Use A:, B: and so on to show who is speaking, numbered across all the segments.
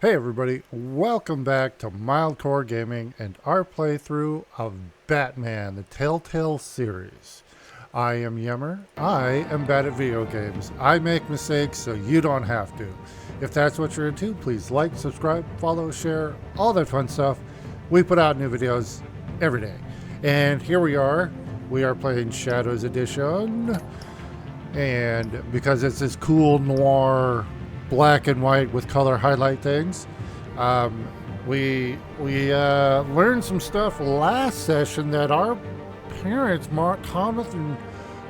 A: Hey everybody, welcome back to Mildcore Gaming and our playthrough of Batman, the Telltale series. I am Yemmer. I am bad at video games. I make mistakes so you don't have to. If that's what you're into, please like, subscribe, follow, share, all that fun stuff. We put out new videos every day. And here we are. We are playing Shadows Edition. And because it's this cool noir black and white with color highlight things. We learned some stuff last session that our parents,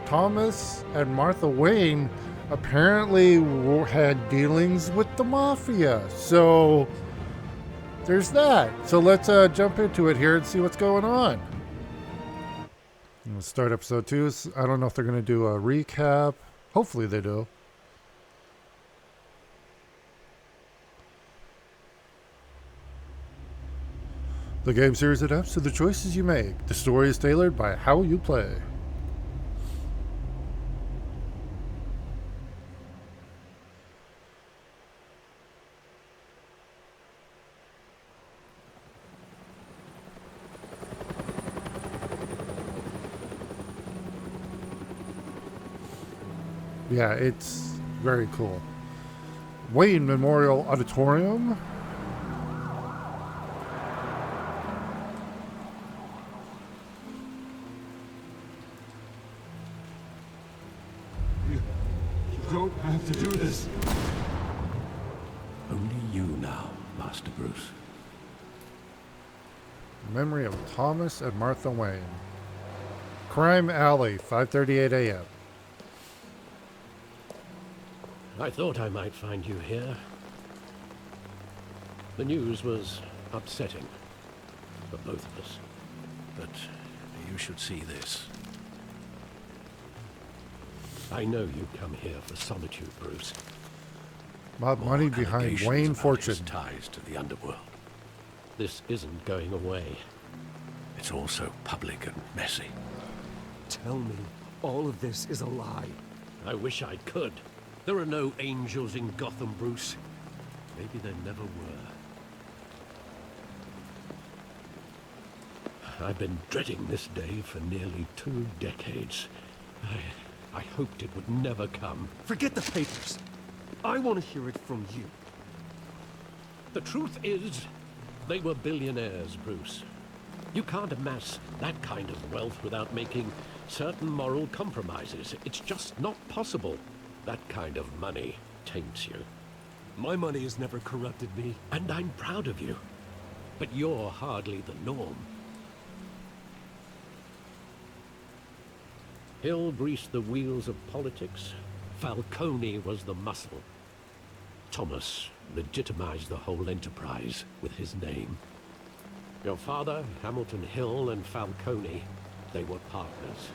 A: Thomas and Martha Wayne, apparently had dealings with the mafia. So there's that. So let's jump into it here and see what's going on. Let's start episode 2. I don't know if they're going to do a recap. Hopefully they do. The game series adapts to the choices you make. The story is tailored by how you play. Yeah, it's very cool. Wayne Memorial Auditorium.
B: You don't have to do this.
C: Only you now, Master Bruce.
A: Memory of Thomas and Martha Wayne. Crime Alley, 5:38 a.m.
C: I thought I might find you here. The news was upsetting for both of us. But you should see this. I know you come here for solitude, Bruce.
A: Money behind Wayne Fortune.
C: Ties to the underworld. This isn't going away. It's also public and messy.
B: Tell me, all of this is a lie.
C: I wish I could. There are no angels in Gotham, Bruce. Maybe there never were. I've been dreading this day for nearly 2 decades. I hoped it would never come.
B: Forget the papers. I want to hear it from you.
C: The truth is, they were billionaires, Bruce. You can't amass that kind of wealth without making certain moral compromises. It's just not possible. That kind of money taints you.
B: My money has never corrupted me.
C: And I'm proud of you. But you're hardly the norm. Hill greased the wheels of politics. Falcone was the muscle. Thomas legitimized the whole enterprise with his name. Your father, Hamilton Hill, and Falcone, they were partners.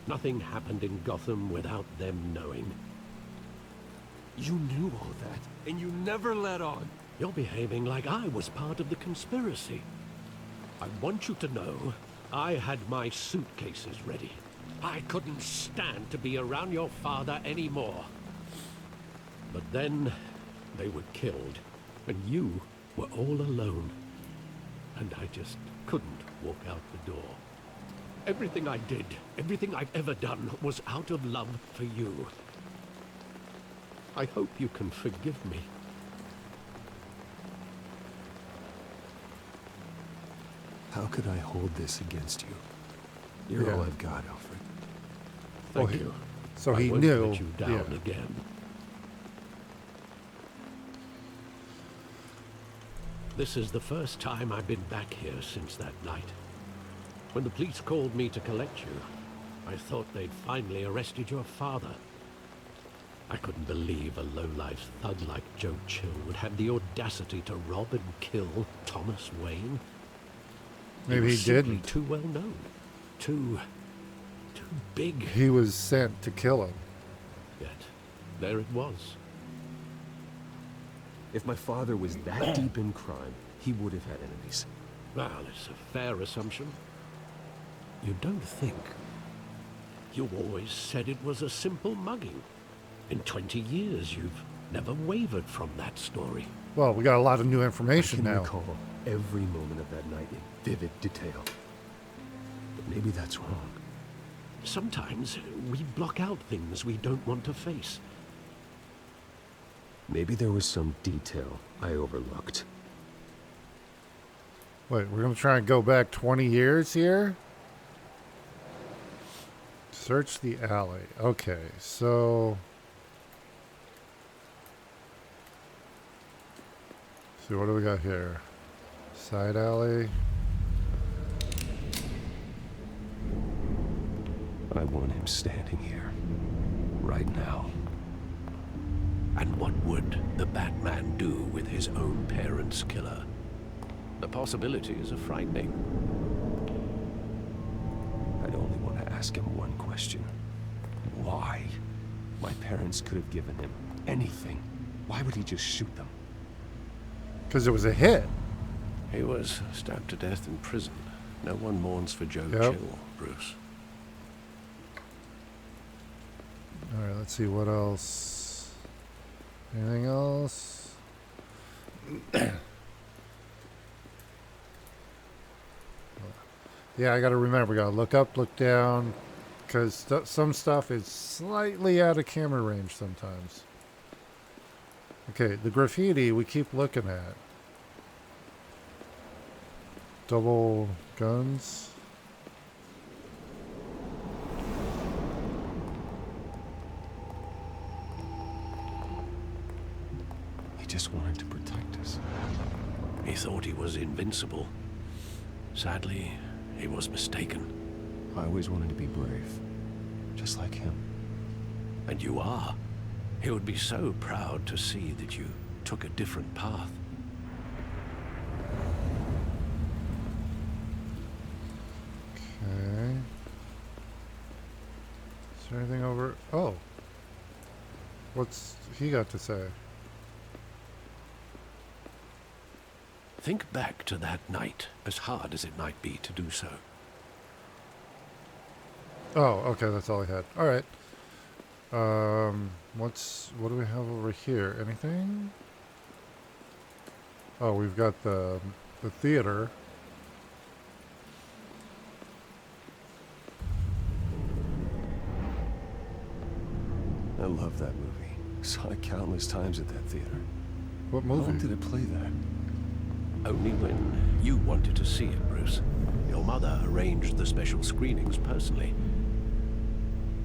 C: Nothing happened in Gotham without them knowing.
B: You knew all that, and you never let on.
C: You're behaving like I was part of the conspiracy. I want you to know, I had my suitcases ready. I couldn't stand to be around your father anymore. But then, they were killed, and you were all alone. And I just couldn't walk out the door. Everything I did, everything I've ever done, was out of love for you. I hope you can forgive me.
B: How could I hold this against you? You're all I've got, Alfred.
C: Thank you.
A: So
C: I
A: he
C: won't
A: knew.
C: let you down again. This is the first time I've been back here since that night. When the police called me to collect you, I thought they'd finally arrested your father. I couldn't believe a low-life thug like Joe Chill would have the audacity to rob and kill Thomas Wayne.
A: Maybe he didn't.
C: Too well known. Too big.
A: He was sent to kill him.
C: Yet, there it was.
B: If my father was that deep in crime, he would have had enemies.
C: Well, it's a fair assumption. You don't think. You always said it was a simple mugging. In 20 years, you've never wavered from that story.
A: Well, we got a lot of new
B: I
A: information
B: can
A: now.
B: recall every moment of that night in vivid detail. But maybe that's wrong.
C: Sometimes we block out things we don't want to face.
B: Maybe there was some detail I overlooked.
A: Wait, we're going to try and go back 20 years here? Search the alley. Okay, so... see, what do we got here? Side alley.
B: I want him standing here. Right now.
C: And what would the Batman do with his own parents' killer? The possibilities are frightening.
B: I'd only want to ask him one question. Why? My parents could have given him anything. Why would he just shoot them?
A: Because it was a hit.
C: He was stabbed to death in prison. No one mourns for Joe
A: Yep.
C: Chill, Bruce.
A: Alright, let's see what else. Anything else? Yeah, I gotta remember, we gotta look up, look down, because some stuff is slightly out of camera range sometimes. Okay, the graffiti we keep looking at. Double guns.
B: He just wanted to protect us.
C: He thought he was invincible. Sadly, he was mistaken.
B: I always wanted to be brave. Just like him.
C: And you are. He would be so proud to see that you took a different path.
A: Okay. Is there anything over? Oh. What's he got to say?
C: Think back to that night, as hard as it might be to do so.
A: Oh, okay, that's all I had. All right. What do we have over here? Anything? Oh, we've got the theater.
B: I love that movie. Saw it countless times at that theater.
A: What
B: How
A: movie?
B: long did it play there?
C: Only when you wanted to see it, Bruce. Your mother arranged the special screenings personally.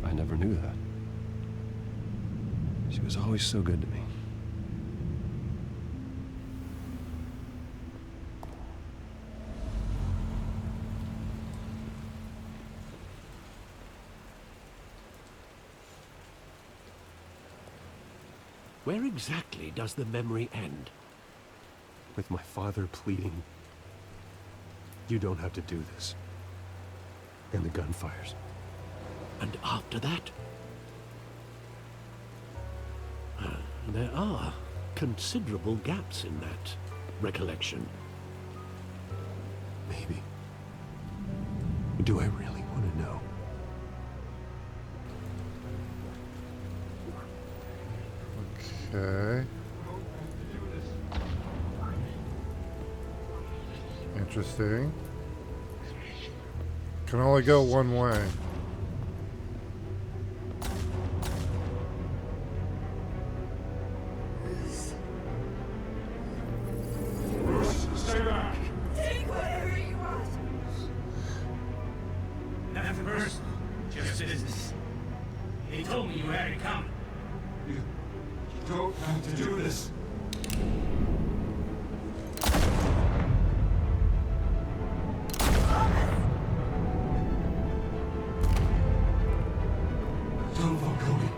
B: I never knew that. She was always so good to me.
C: Where exactly does the memory end?
B: With my father pleading, "You don't have to do this." And the gunfires.
C: And after that? There are considerable gaps in that recollection.
B: Maybe. Do I really want to know?
A: Okay. Interesting. Can only go one way.
D: Stay back!
E: Take whatever you want.
D: Nothing personal, just business. He told me you had it coming. You don't have to do this. Don't follow me.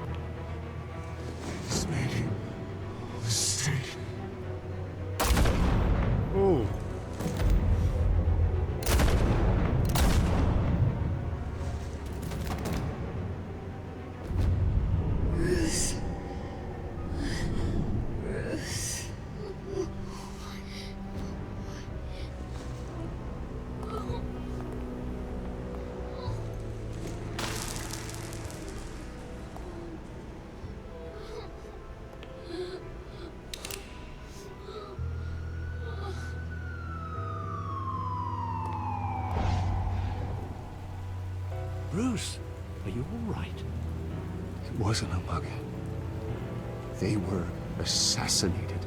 D: This made a mistake.
A: Ooh.
E: Bruce. Bruce.
B: It wasn't a mug. They were assassinated.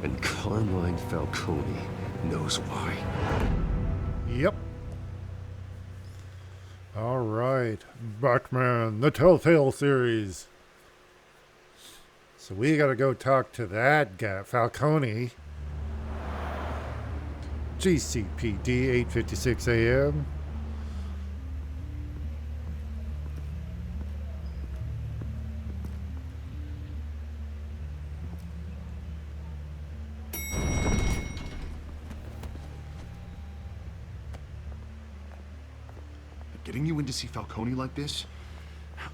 B: And Carmine Falcone knows why.
A: Yep. All right. Batman, the Telltale series. So we got to go talk to that guy, Falcone. GCPD, 8:56 a.m.
F: Getting you in to see Falcone like this?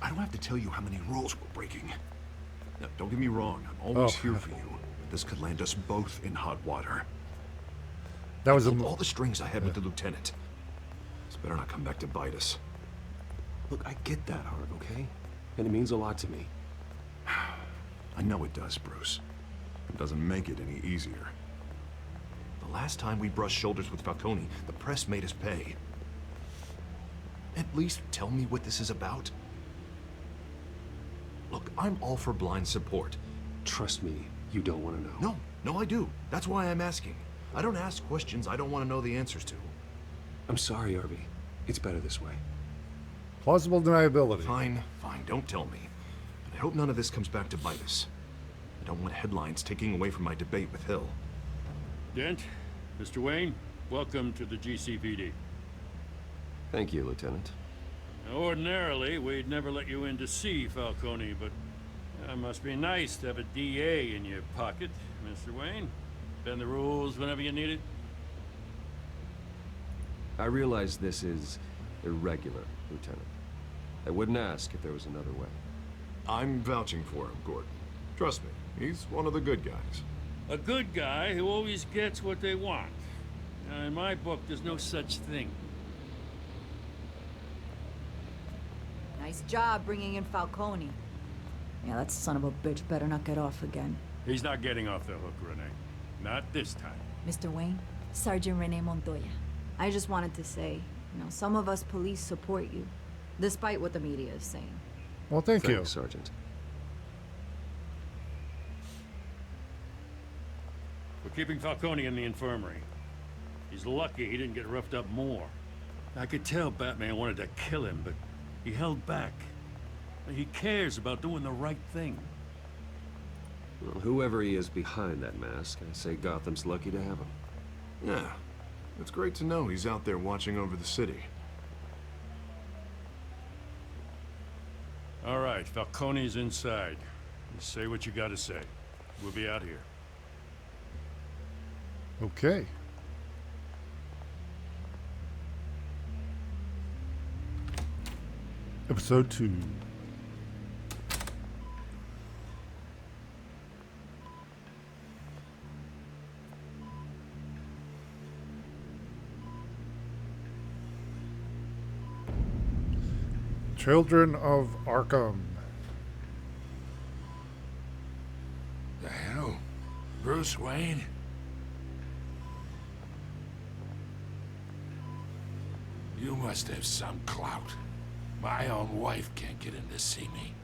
F: I don't have to tell you how many rules we're breaking. Now, don't get me wrong, I'm always here for you. This could land us both in hot water.
A: That was
F: All the strings I had with the lieutenant. This better not come back to bite us.
B: Look, I get that, Hart, okay? And it means a lot to me.
F: I know it does, Bruce. It doesn't make it any easier. The last time we brushed shoulders with Falcone, the press made us pay. At least tell me what this is about. Look, I'm all for blind support.
B: Trust me, you don't want to know.
F: No, I do. That's why I'm asking. I don't ask questions I don't want to know the answers to.
B: I'm sorry, Arby. It's better this way.
A: plausible deniability.
F: Fine, don't tell me. But I hope none of this comes back to bite us. I don't want headlines taking away from my debate with Hill.
G: Dent, Mr. Wayne, welcome to the GCPD.
B: Thank you, Lieutenant.
G: Now, ordinarily, we'd never let you in to see Falcone, but it must be nice to have a DA in your pocket, Mr. Wayne. Bend the rules whenever you need it.
B: I realize this is irregular, Lieutenant. I wouldn't ask if there was another way.
F: I'm vouching for him, Gordon. Trust me, he's one of the good guys.
G: A good guy who always gets what they want. Now, in my book, there's no such thing.
E: Nice job bringing in Falcone. Yeah, that son of a bitch better not get off again.
G: He's not getting off the hook, Renee. Not this time.
E: Mr. Wayne, Sergeant Renee Montoya. I just wanted to say, some of us police support you, despite what the media is saying.
A: Well, thank you.
B: Thanks, Sergeant.
G: We're keeping Falcone in the infirmary. He's lucky he didn't get roughed up more. I could tell Batman wanted to kill him, but he held back. He cares about doing the right thing.
B: Well, whoever he is behind that mask, I say Gotham's lucky to have him.
F: Yeah, it's great to know he's out there watching over the city.
G: All right, Falcone's inside. You say what you gotta say. We'll be out here.
A: Okay. Episode 2. Children of Arkham.
H: The hell? Bruce Wayne? You must have some clout. My own wife can't get in to see me.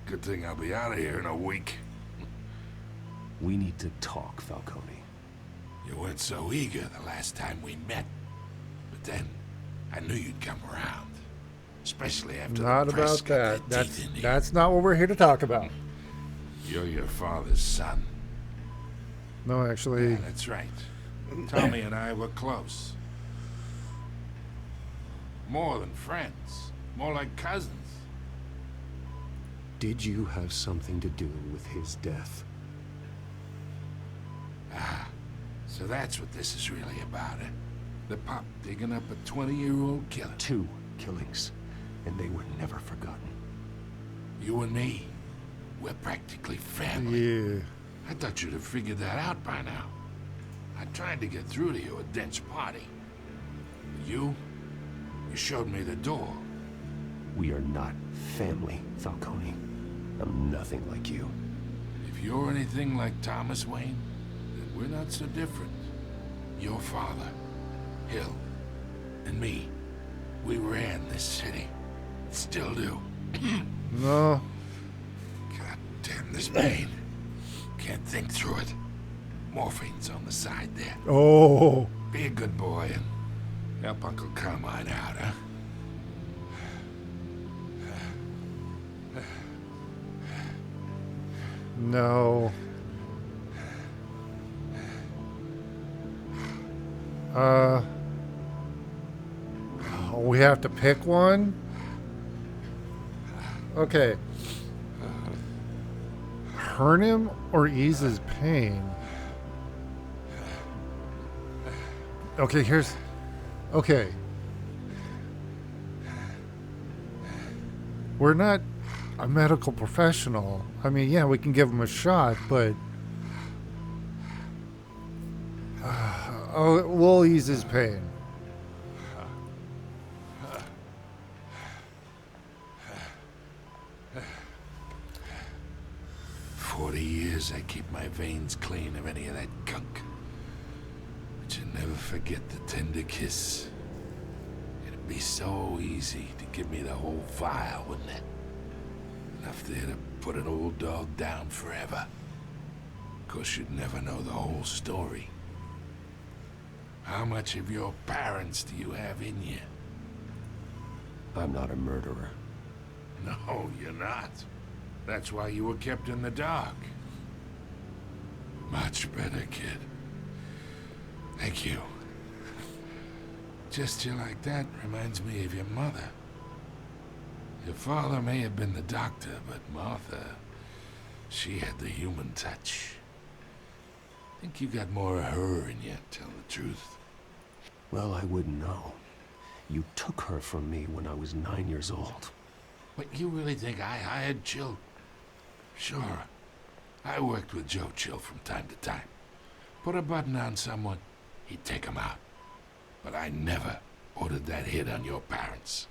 H: Good thing I'll be out of here in a week.
B: We need to talk, Falcone.
H: You weren't so eager the last time we met. But then, I knew you'd come around. Especially after
A: Not
H: the press
A: about
H: got
A: that.
H: their teeth in you.
A: That's not what we're here to talk about.
H: You're your father's son.
A: No, actually.
H: Yeah, that's right. Tommy and I were close. More than friends. More like cousins.
B: Did you have something to do with his death?
H: Ah, so that's what this is really about, eh? The pop digging up a 20-year-old killer.
B: 2 killings, and they were never forgotten.
H: You and me, we're practically family.
A: Yeah.
H: I thought you'd have figured that out by now. I tried to get through to you at Dent's party. But you showed me the door.
B: We are not family, Falcone. I'm nothing like you.
H: If you're anything like Thomas Wayne, then we're not so different. Your father, Hill, and me, we ran this city. Still do.
A: No.
H: God damn this pain. Can't think through it. Morphine's on the side there.
A: Oh.
H: Be a good boy and help Uncle Carmine out, huh?
A: No. We have to pick one? Okay. Hurt him or ease his pain? Okay, here's... Okay. We're not a medical professional. I mean, yeah, we can give him a shot, but... oh, we'll ease his pain.
H: I keep my veins clean of any of that gunk. But you never forget the tender kiss. It'd be so easy to give me the whole vial, wouldn't it? Enough there to put an old dog down forever. Of course, you'd never know the whole story. How much of your parents do you have in you?
B: I'm not a murderer.
H: No, you're not. That's why you were kept in the dark. Much better, kid. Thank you. Just you like that reminds me of your mother. Your father may have been the doctor, but Martha, she had the human touch. I think you got more of her in you, tell the truth.
B: Well, I wouldn't know. You took her from me when I was 9 years old.
H: But you really think I hired Chill? Sure. I worked with Joe Chill from time to time. Put a button on someone, he'd take him out. But I never ordered that hit on your parents.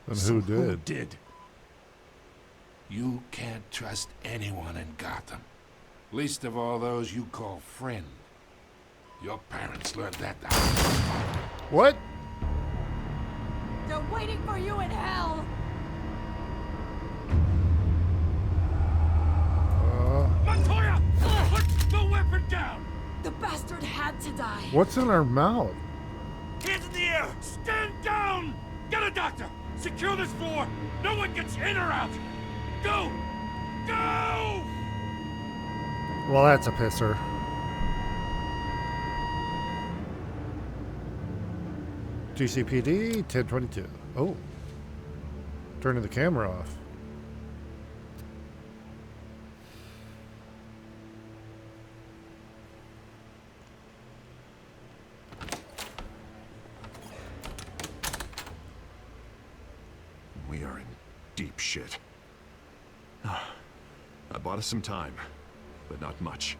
A: And who did?
B: Who did?
H: You can't trust anyone in Gotham. Least of all those you call friend. Your parents learned that the hard way.
A: What?
E: They're waiting for you in hell!
G: Montoya! Put the weapon down!
E: The bastard had to die.
A: What's in our mouth?
G: Hands in the air! Stand down! Get a doctor! Secure this floor! No one gets in or out! Go! Go!
A: Well, that's a pisser. GCPD 1022. Oh. Turning the camera off.
F: We are in deep shit. I bought us some time, but not much.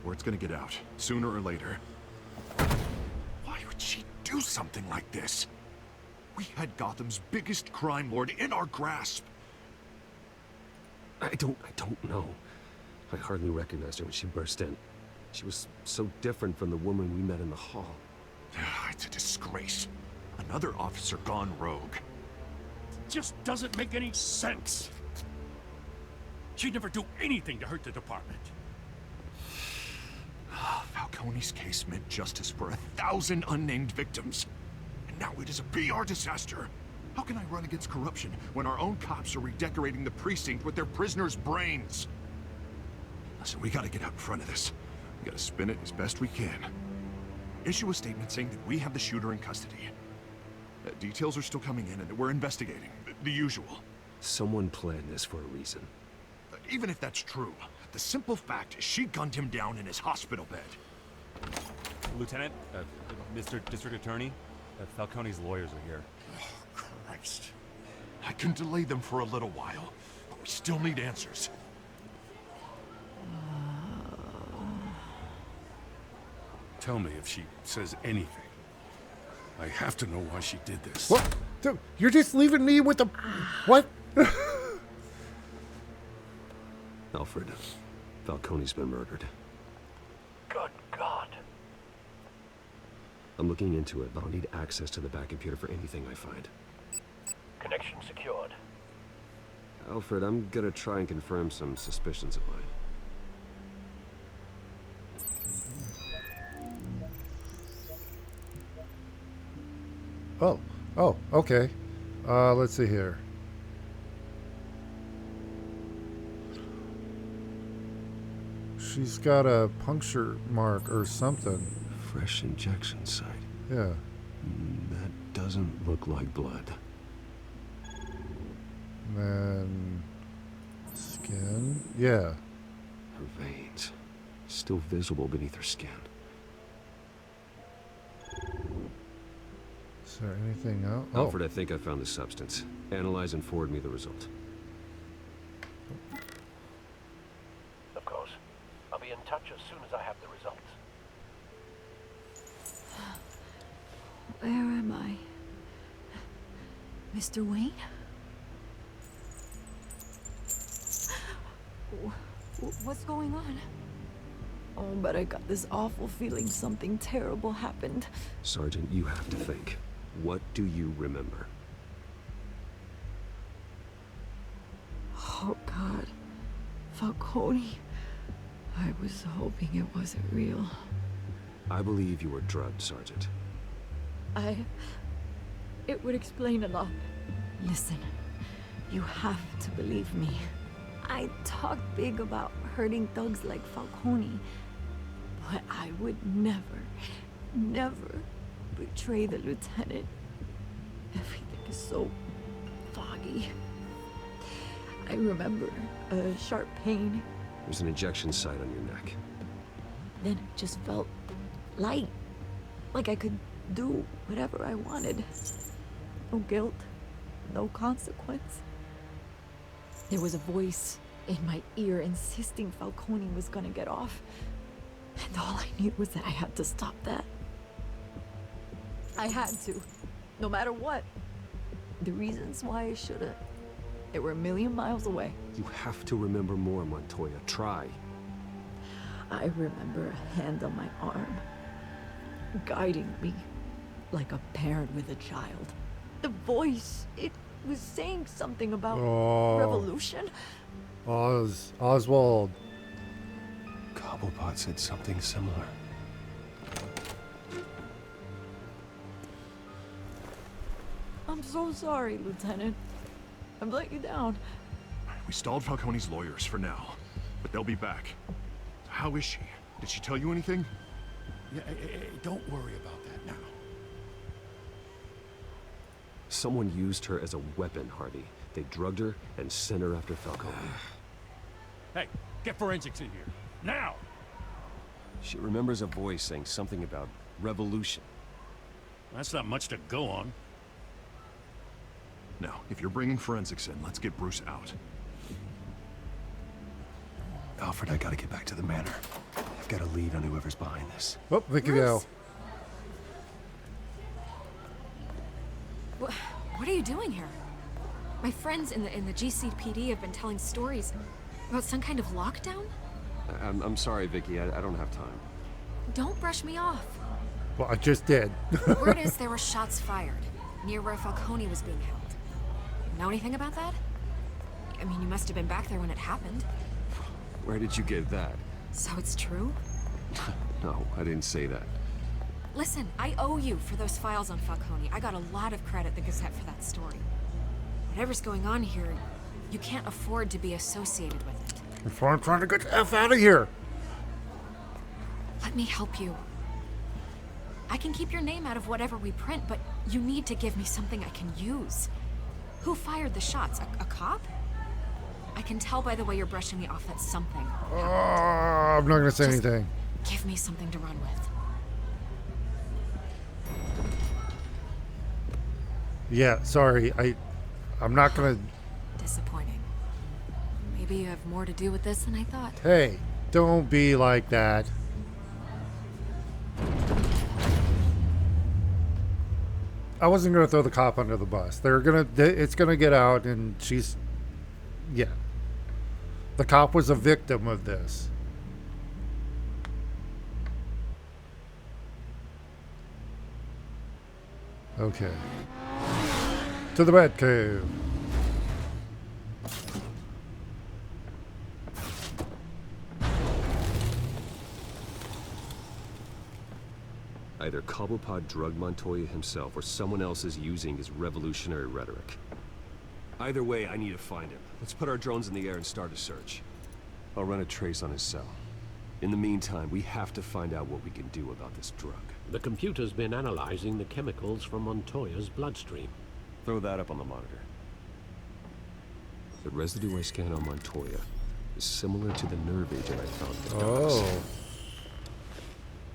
F: Word's gonna get out, sooner or later. Why would she do something like this? We had Gotham's biggest crime lord in our grasp.
B: I don't know. I hardly recognized her when she burst in. She was so different from the woman we met in the hall.
F: It's a disgrace. Another officer gone rogue.
G: Just doesn't make any sense. She'd never do anything to hurt the department.
F: Falcone's case meant justice for 1,000 unnamed victims. And now it is a PR disaster. How can I run against corruption when our own cops are redecorating the precinct with their prisoners' brains? Listen, we gotta get out in front of this. We gotta spin it as best we can. Issue a statement saying that we have the shooter in custody. Details are still coming in and we're investigating. The usual.
B: Someone planned this for a reason.
F: Even if that's true, the simple fact is she gunned him down in his hospital bed.
I: Lieutenant, Mr. District Attorney, Falcone's lawyers are here.
F: Oh, Christ. I can delay them for a little while, but we still need answers.
G: Tell me if she says anything. I have to know why she did this.
A: What? Dude, you're just leaving me with the... What?
B: Alfred, Falcone's been murdered.
C: Good God.
B: I'm looking into it, but I'll need access to the back computer for anything I find.
C: Connection secured.
B: Alfred, I'm gonna try and confirm some suspicions of mine.
A: Oh, okay. Let's see here. She's got a puncture mark or something.
B: Fresh injection site.
A: Yeah.
B: That doesn't look like blood.
A: And then skin. Yeah.
B: Her veins, still visible beneath her skin.
A: Is there anything else?
B: Alfred, I think I found the substance. Analyze and forward me the result.
C: Of course. I'll be in touch as soon as I have the results.
E: Where am I? Mr. Wayne? What's going on? Oh, but I got this awful feeling something terrible happened.
B: Sergeant, you have to think. What do you remember?
E: Oh, God. Falcone. I was hoping it wasn't real.
B: I believe you were drugged, Sergeant.
E: It would explain a lot. Listen, you have to believe me. I talk big about hurting thugs like Falcone, but I would never, never betray the lieutenant. Everything is so foggy. I remember a sharp pain.
B: There's an injection site on your neck.
E: Then it just felt light, like I could do whatever I wanted. No guilt, no consequence. There was a voice in my ear insisting Falcone was gonna get off. And all I knew was that I had to stop that. I had to, no matter what. The reasons why I should've, they were a million miles away.
B: You have to remember more, Montoya. Try.
E: I remember a hand on my arm, guiding me like a parent with a child. The voice, it was saying something about revolution.
A: Oswald.
B: Cobblepot said something similar.
E: I'm so sorry, Lieutenant. I've let you down.
F: We stalled Falcone's lawyers for now, but they'll be back. How is she? Did she tell you anything?
G: Yeah, don't worry about that now.
B: Someone used her as a weapon, Harvey. They drugged her and sent her after Falcone.
G: Hey, get forensics in here. Now!
B: She remembers a voice saying something about revolution.
G: That's not much to go on.
F: Now, if you're bringing forensics in, let's get Bruce out.
B: Alfred, I gotta get back to the manor. I've got a lead on whoever's behind this.
A: Oh, Vicky go.
J: What are you doing here? My friends in the GCPD have been telling stories about some kind of lockdown?
B: I'm sorry, Vicky. I don't have time.
J: Don't brush me off.
A: Well, I just did.
J: Word is there were shots fired near where Falcone was being held. Know anything about that? I mean, you must have been back there when it happened.
B: Where did you get that?
J: So it's true?
B: No, I didn't say that.
J: Listen, I owe you for those files on Falcone. I got a lot of credit at the Gazette for that story. Whatever's going on here, you can't afford to be associated with it.
A: Before I'm trying to get the F out of here.
J: Let me help you. I can keep your name out of whatever we print, but you need to give me something I can use. Who fired the shots? A cop? I can tell by the way you're brushing me off that something.
A: I'm not gonna say
J: Just
A: anything.
J: Give me something to run with.
A: Yeah, sorry. I'm not gonna.
J: Disappointing. Maybe you have more to do with this than I thought.
A: Hey, don't be like that. I wasn't gonna throw the cop under the bus. It's gonna get out, and she's, yeah. The cop was a victim of this. Okay. To the Batcave.
B: Either Cobblepot drugged Montoya himself, or someone else is using his revolutionary rhetoric. Either way, I need to find him. Let's put our drones in the air and start a search. I'll run a trace on his cell. In the meantime, we have to find out what we can do about this drug.
C: The computer's been analyzing the chemicals from Montoya's bloodstream.
B: Throw that up on the monitor. The residue I scanned on Montoya is similar to the nerve agent I found in the docks.
A: Oh.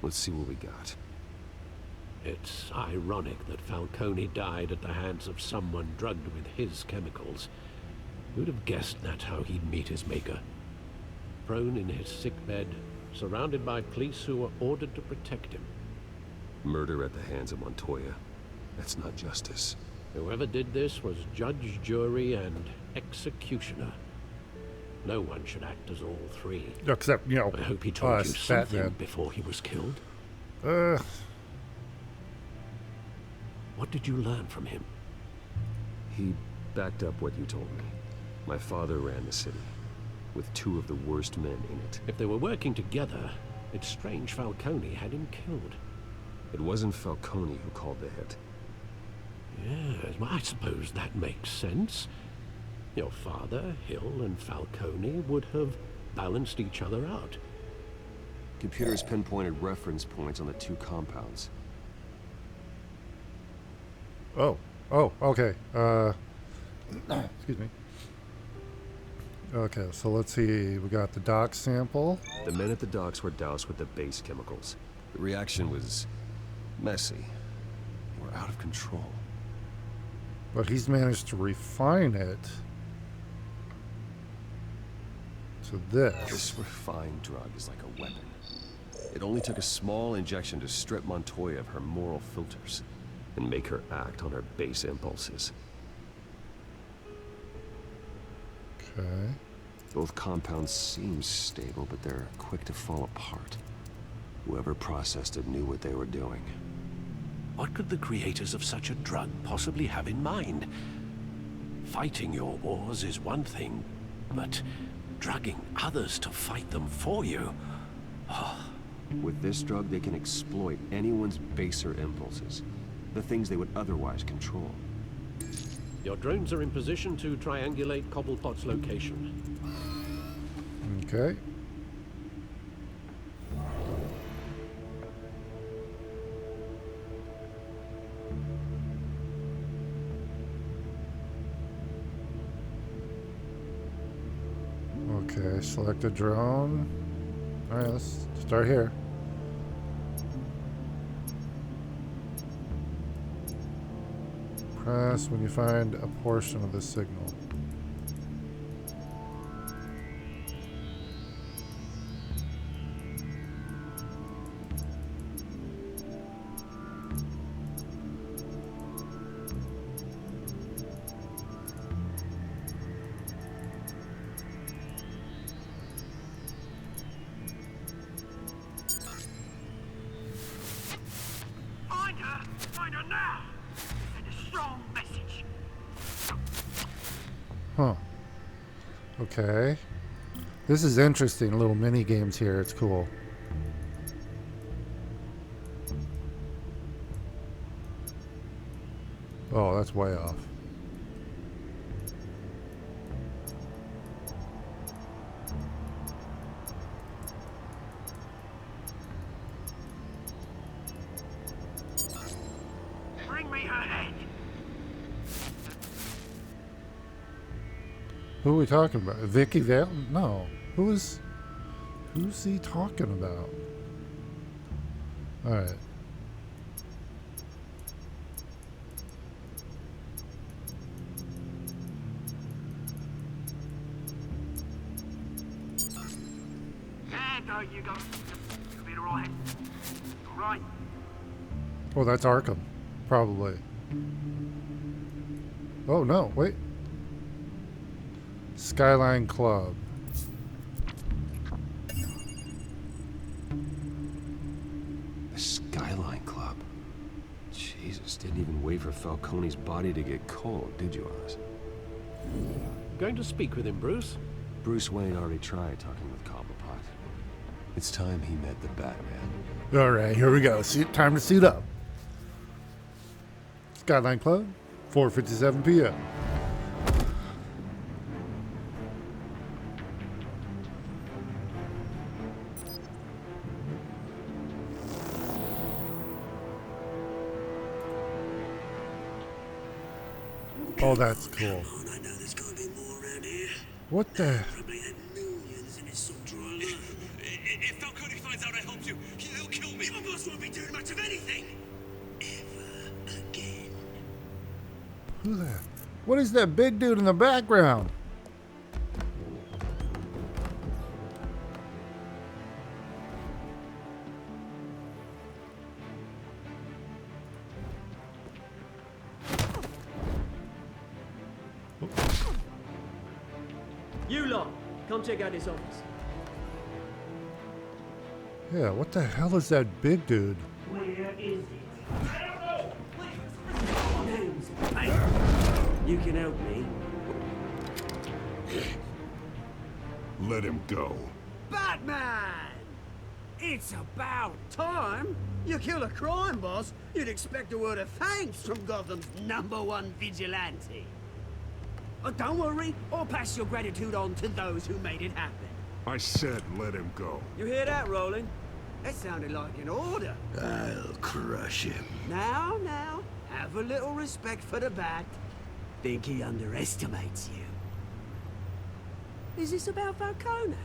B: Let's see what we got.
C: It's ironic that Falcone died at the hands of someone drugged with his chemicals. Who'd have guessed that's how he'd meet his maker? Prone in his sickbed, surrounded by police who were ordered to protect him.
B: Murder at the hands of Montoya. That's not justice.
C: Whoever did this was judge, jury, and executioner. No one should act as all three.
A: Except, you know,
C: I hope he told you something
A: Batman.
C: before he was killed. What did you learn from him?
B: He backed up what you told me. My father ran the city, with two of the worst men in it.
C: If they were working together, it's strange Falcone had him killed.
B: It wasn't Falcone who called the hit.
C: Yes, well, I suppose that makes sense. Your father, Hill, and Falcone would have balanced each other out.
B: Computers pinpointed reference points on the two compounds.
A: Oh, okay. Excuse me. Okay, so let's see. We got the dock sample.
B: The men at the docks were doused with the base chemicals. The reaction was messy. They were out of control.
A: But he's managed to refine it to this.
B: This refined drug is like a weapon. It only took a small injection to strip Montoya of her moral filters and make her act on her base impulses.
A: Okay.
B: Both compounds seem stable, but they're quick to fall apart. Whoever processed it knew what they were doing.
C: What could the creators of such a drug possibly have in mind? Fighting your wars is one thing, but drugging others to fight them for you?
B: With this drug, they can exploit anyone's baser impulses, the things they would otherwise control.
C: Your drones are in position to triangulate Cobblepot's location.
A: Okay. Okay, select a drone. Alright, let's start here. Press when you find a portion of the signal.
D: Find her now! Send a strong message.
A: Huh. Okay. This is interesting. Little mini games here. It's cool. Oh, that's way off.
D: Bring me her head.
A: Who are we talking about? Vicky Vale? No. Who's he talking about? Alright.
D: There you go. You'll be alright. Alright.
A: Oh, that's Arkham. Probably. Oh, no. Wait. Skyline Club.
B: The Skyline Club. Jesus, didn't even wait for Falcone's body to get cold, did you, Oz?
C: Going to speak with him, Bruce?
B: Bruce Wayne already tried talking with Cobblepot. It's time he met the Batman.
A: All right, here we go. Time to suit up. Skyline Club, 4:57 p.m. Oh, that's cool.
K: I know there's gotta be more around here.
A: What the?
K: Probably had millions in his sub-drawer alone.
B: If Falcone finds out I helped you, he'll kill me.
K: Your boss won't be doing much of anything. Ever again.
A: Who the? What is that big dude in the background?
L: You lot, come check out this office.
A: Yeah, what the hell is that big dude?
K: Where is it?
D: I don't know.
K: Name's Pate. You can help me.
F: Let him go.
M: Batman! It's about time. You kill a crime boss, you'd expect a word of thanks from Gotham's #1 vigilante. Don't worry, I'll pass your gratitude on to those who made it happen.
F: I said let him go.
M: You hear that, Roland? That sounded like an order.
K: I'll crush him.
M: Now, have a little respect for the Bat. Think he underestimates you. Is this about Falcone?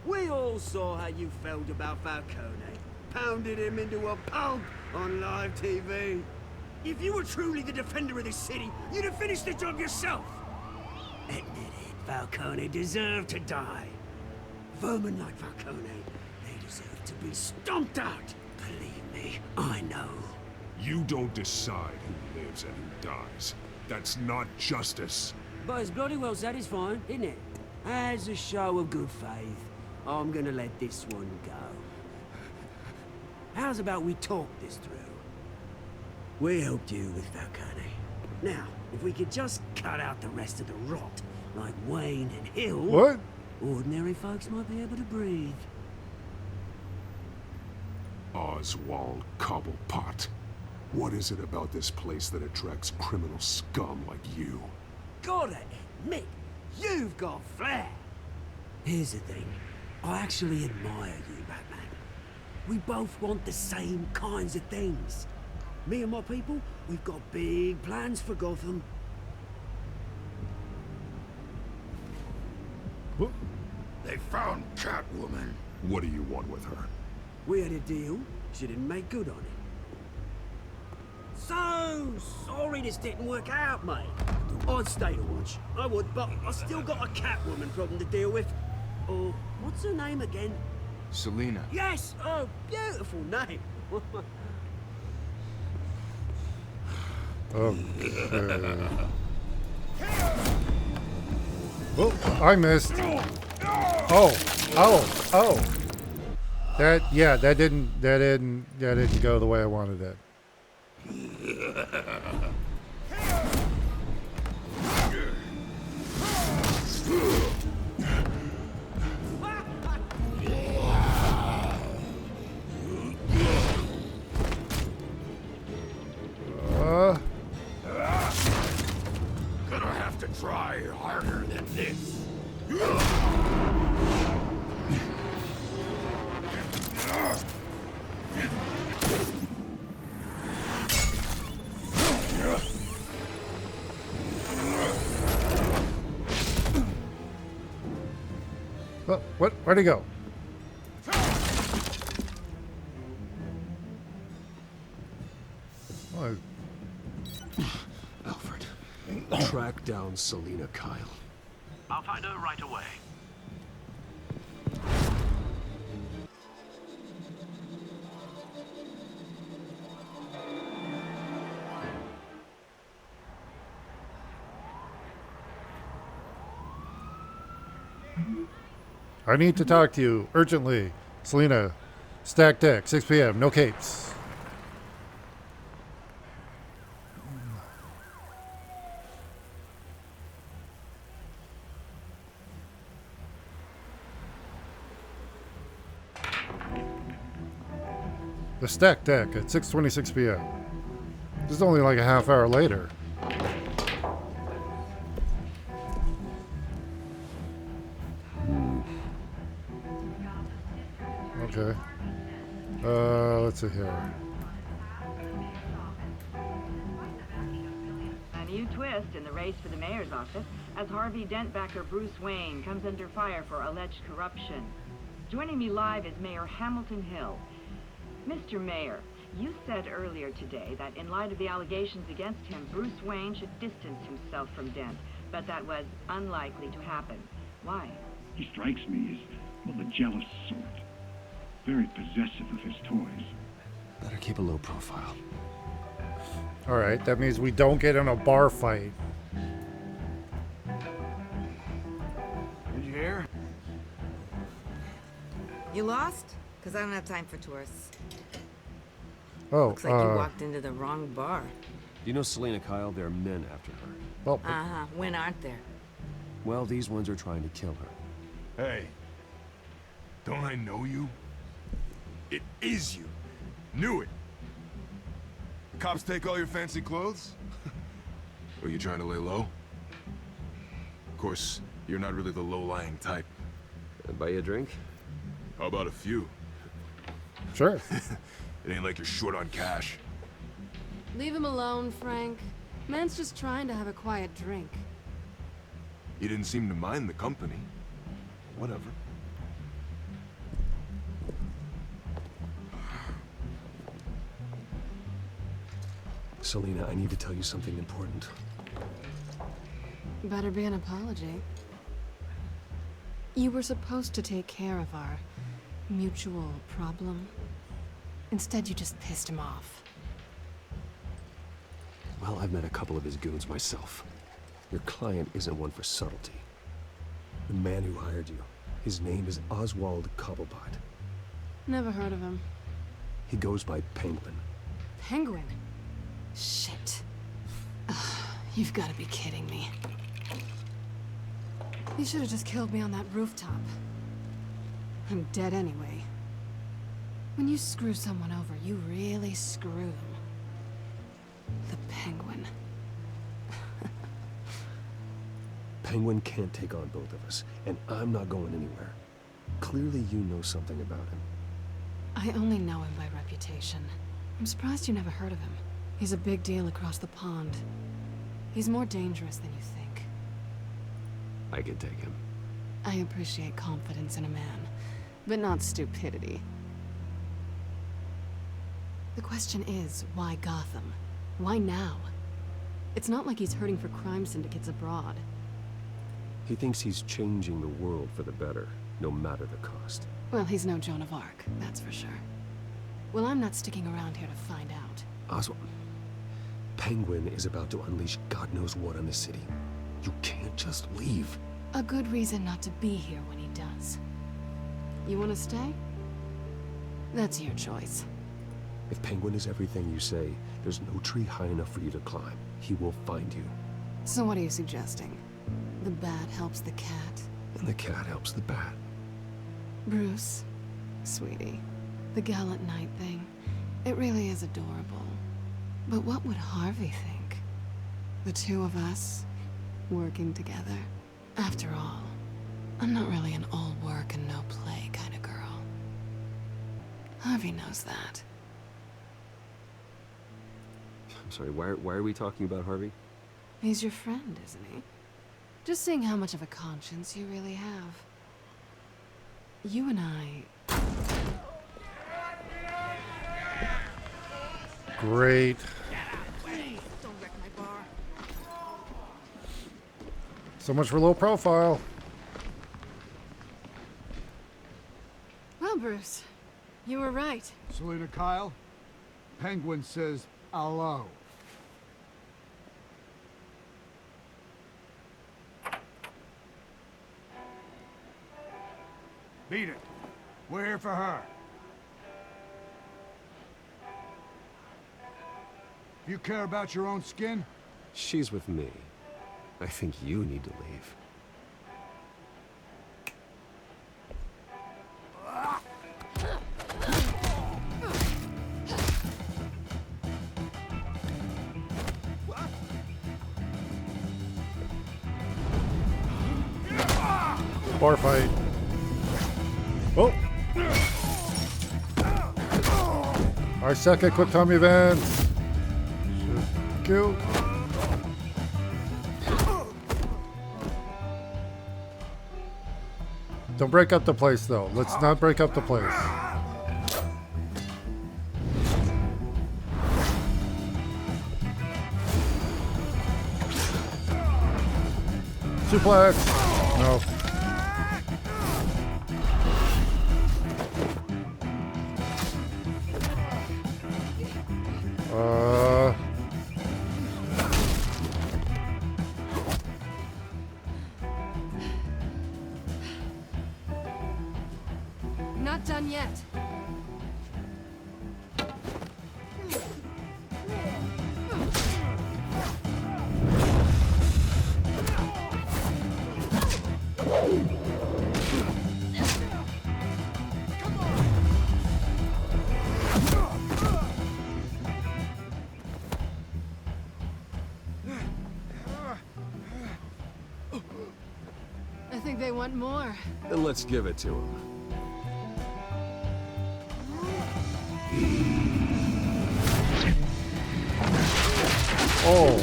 M: We all saw how you felt about Falcone. Pounded him into a pulp on live TV. If you were truly the defender of this city, you'd have finished the job yourself. Admit it, Falcone deserved to die. Vermin like Falcone, they deserve to be stomped out. Believe me, I know.
F: You don't decide who lives and who dies. That's not justice.
M: But it's bloody well satisfying, isn't it? As a show of good faith, I'm gonna let this one go. How's about we talk this through? We helped you with Falcone. Now, if we could just cut out the rest of the rot, like Wayne and Hill...
A: What?
M: Ordinary folks might be able to breathe.
F: Oswald Cobblepot. What is it about this place that attracts criminal scum like you?
M: Gotta admit, you've got flair. Here's the thing. I actually admire you, Batman. We both want the same kinds of things. Me and my people, we've got big plans for Gotham.
K: They found Catwoman.
F: What do you want with her?
M: We had a deal. She didn't make good on it. So sorry this didn't work out, mate. I'd stay to watch. I would, but I still got a Catwoman problem to deal with. Oh, what's her name again?
N: Selina.
M: Yes! Oh, beautiful name.
A: Okay. Oh, I missed. Oh. That didn't go the way I wanted it.
K: Gonna have to try harder than this.
A: Oh, what? Where'd he go? Oh,
B: Alfred, track down Selina Kyle.
D: I'll find her right away.
A: I need to talk to you urgently. Selina, stack deck, 6 p.m., no capes. The stack deck at 6:26 p.m. This is only like a half hour later. Okay. Let's see here.
N: A new twist in the race for the mayor's office as Harvey Dent backer Bruce Wayne comes under fire for alleged corruption. Joining me live is Mayor Hamilton Hill. Mr. Mayor, you said earlier today that in light of the allegations against him, Bruce Wayne should distance himself from Dent, but that was unlikely to happen. Why?
O: He strikes me as, well, the jealous sort. Very possessive of his toys.
B: Better keep a low profile.
A: Alright, that means we don't get in a bar fight.
P: Did you hear?
Q: You lost? Because I don't have time for tourists.
A: Oh,
Q: Looks like you walked into the wrong bar.
B: You know Selena Kyle? There are men after her.
A: Well,
Q: when aren't there?
B: Well, these ones are trying to kill her.
F: Hey, don't I know you? It is you. Knew it. Cops take all your fancy clothes? Are you trying to lay low? Of course, you're not really the low-lying type.
B: Buy you a drink?
F: How about a few?
A: Sure.
F: It ain't like you're short on cash.
R: Leave him alone, Frank. Man's just trying to have a quiet drink.
F: You didn't seem to mind the company. Whatever.
B: Selena, I need to tell you something important.
R: Better be an apology. You were supposed to take care of our mutual problem. Instead, you just pissed him off.
B: Well, I've met a couple of his goons myself. Your client isn't one for subtlety. The man who hired you, his name is Oswald Cobblepot.
R: Never heard of him.
B: He goes by Penguin.
R: Penguin? Shit. Ugh, you've got to be kidding me. You should have just killed me on that rooftop. I'm dead anyway. When you screw someone over, you really screw them. The Penguin.
B: Penguin can't take on both of us, and I'm not going anywhere. Clearly you know something about him.
R: I only know him by reputation. I'm surprised you never heard of him. He's a big deal across the pond. He's more dangerous than you think.
B: I can take him.
R: I appreciate confidence in a man, but not stupidity. The question is, why Gotham? Why now? It's not like he's hurting for crime syndicates abroad.
B: He thinks he's changing the world for the better, no matter the cost.
R: Well, he's no Joan of Arc, that's for sure. Well, I'm not sticking around here to find out.
B: Oswald, Penguin is about to unleash God knows what on the city. You can't just leave.
R: A good reason not to be here when he does. You want to stay? That's your choice.
B: If Penguin is everything you say, there's no tree high enough for you to climb. He will find you.
R: So what are you suggesting? The bat helps the cat?
B: And the cat helps the bat.
R: Bruce, sweetie, the gallant knight thing, it really is adorable. But what would Harvey think? The two of us, working together? After all, I'm not really an all work and no play kind of girl. Harvey knows that.
B: I'm sorry, why are we talking about Harvey?
R: He's your friend, isn't he? Just seeing how much of a conscience you really have. You and I...
A: Great.
Q: Don't wreck my bar.
A: So much for low profile.
R: Well, Bruce, you were right.
S: Selena Kyle, Penguin says hello. Beat it. We're here for her. You care about your own skin?
B: She's with me. I think you need to leave.
A: Bar fight. Oh! Our second quick time event. Kill. Don't break up the place, though. Let's not break up the place. Suplex. No.
R: Not done yet. I think they want more.
B: Then let's give it to him.
A: Oh.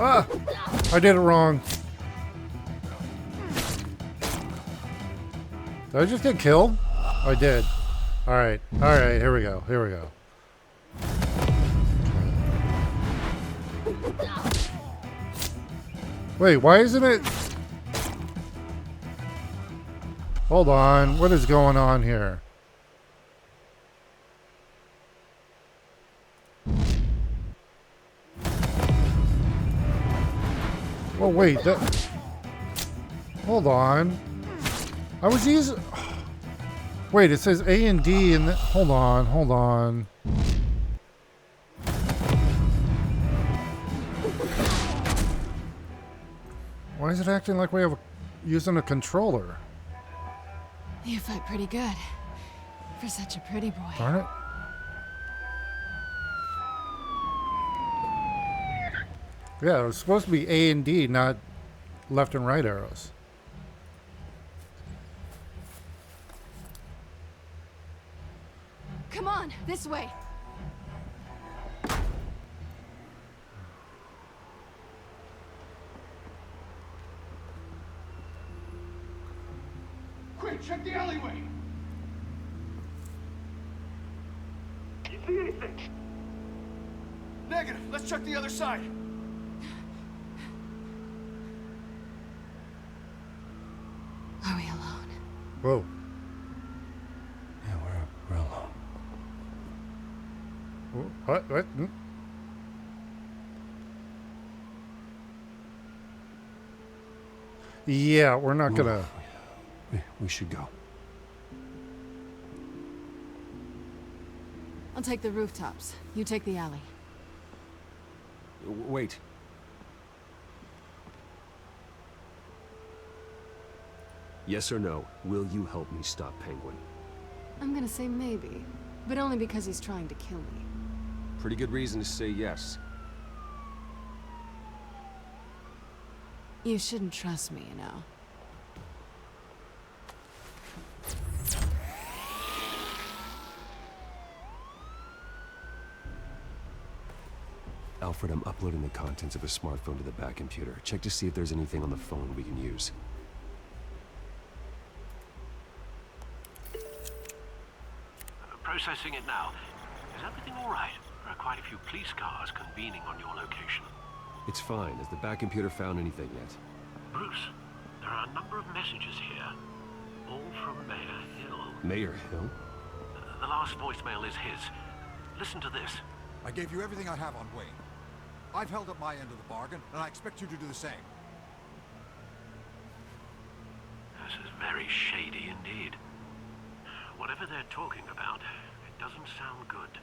A: Ah! I did it wrong. Did I just get killed? I did. Alright, alright, here we go, here we go. Wait, why isn't it? Hold on, what is going on here? Oh wait, that... Hold on. I was using... Wait, it says A and D and... Hold on, hold on. Why is it acting like we have using a controller?
R: You fight pretty good. For such a pretty boy.
A: Darn it. Yeah, it was supposed to be A and D, not left and right arrows.
R: Come on, this way.
D: Quick, check the alleyway. You see anything? Negative. Let's check the other side.
R: Are we alone?
A: Whoa.
B: Yeah, we're alone.
A: What? What? Hmm? Yeah, we're not gonna...
B: We should go.
R: I'll take the rooftops. You take the alley.
B: Wait. Yes or no, will you help me stop Penguin?
R: I'm gonna say maybe, but only because he's trying to kill me.
B: Pretty good reason to say yes.
R: You shouldn't trust me, you know.
B: Alfred, I'm uploading the contents of a smartphone to the back computer. Check to see if there's anything on the phone we can use.
C: Processing it now. Is everything all right? There are quite a few police cars convening on your location.
B: It's fine. Has the back computer found anything yet?
C: Bruce, there are a number of messages here. All from Mayor Hill.
B: Mayor Hill?
C: The last voicemail is his. Listen to this.
T: I gave you everything I have on Wayne. I've held up my end of the bargain, and I expect you to do the same.
C: This is very shady indeed. What Whatever they're talking about, it doesn't sound good.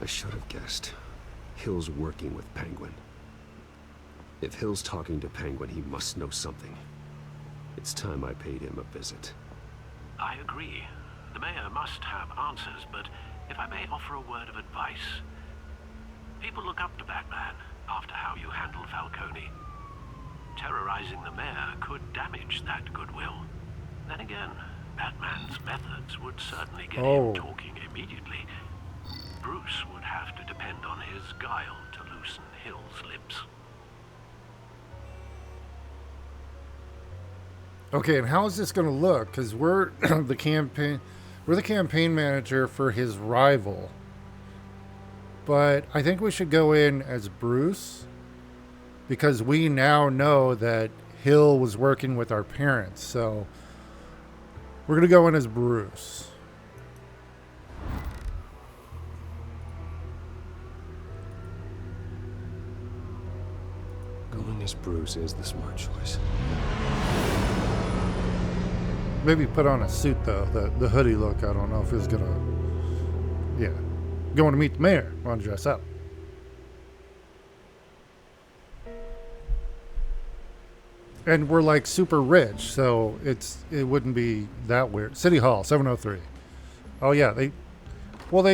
B: I should have guessed. Hill's working with Penguin. If Hill's talking to Penguin, he must know something. It's time I paid him a visit.
C: I agree. The mayor must have answers, but if I may offer a word of advice. People look up to Batman after how you handled Falcone. Terrorizing the mayor could damage that goodwill. Then again, Batman's methods would certainly get him talking immediately. Bruce would have to depend on his guile to loosen Hill's lips.
A: Okay, and how is this going to look? Because we're the campaign manager for his rival. But I think we should go in as Bruce, because we now know that Hill was working with our parents. So we're going to go in as Bruce.
B: Going as Bruce is the smart choice.
A: Maybe put on a suit, though. The hoodie look, I don't know if it's going to... Yeah. Going to meet the mayor. Want to dress up. And we're like super rich, so it wouldn't be that weird. City Hall, 703. Oh, yeah. They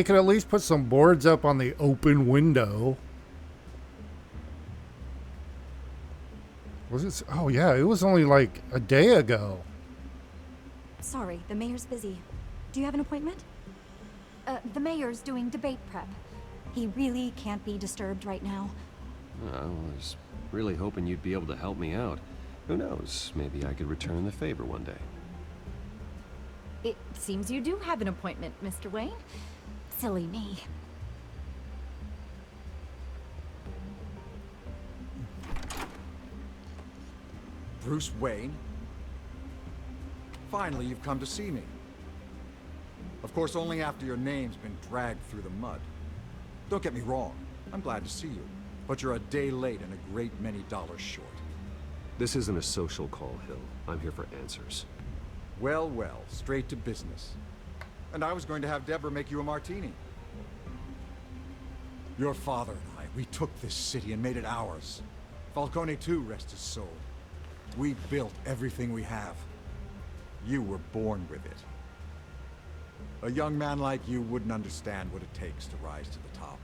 A: could at least put some boards up on the open window. Was it? Oh, yeah. It was only like a day ago.
E: Sorry, the mayor's busy. Do you have an appointment? The mayor's doing debate prep. He really can't be disturbed right now.
B: I was really hoping you'd be able to help me out. Who knows? Maybe I could return the favor one day.
E: It seems you do have an appointment, Mr. Wayne. Silly me.
T: Bruce Wayne? Finally, you've come to see me. Of course, only after your name's been dragged through the mud. Don't get me wrong, I'm glad to see you. But you're a day late and a great many dollars short.
B: This isn't a social call, Hill. I'm here for answers.
T: Well, well, straight to business. And I was going to have Deborah make you a martini. Your father and I, we took this city and made it ours. Falcone too, rest his soul. We built everything we have. You were born with it. A young man like you wouldn't understand what it takes to rise to the top.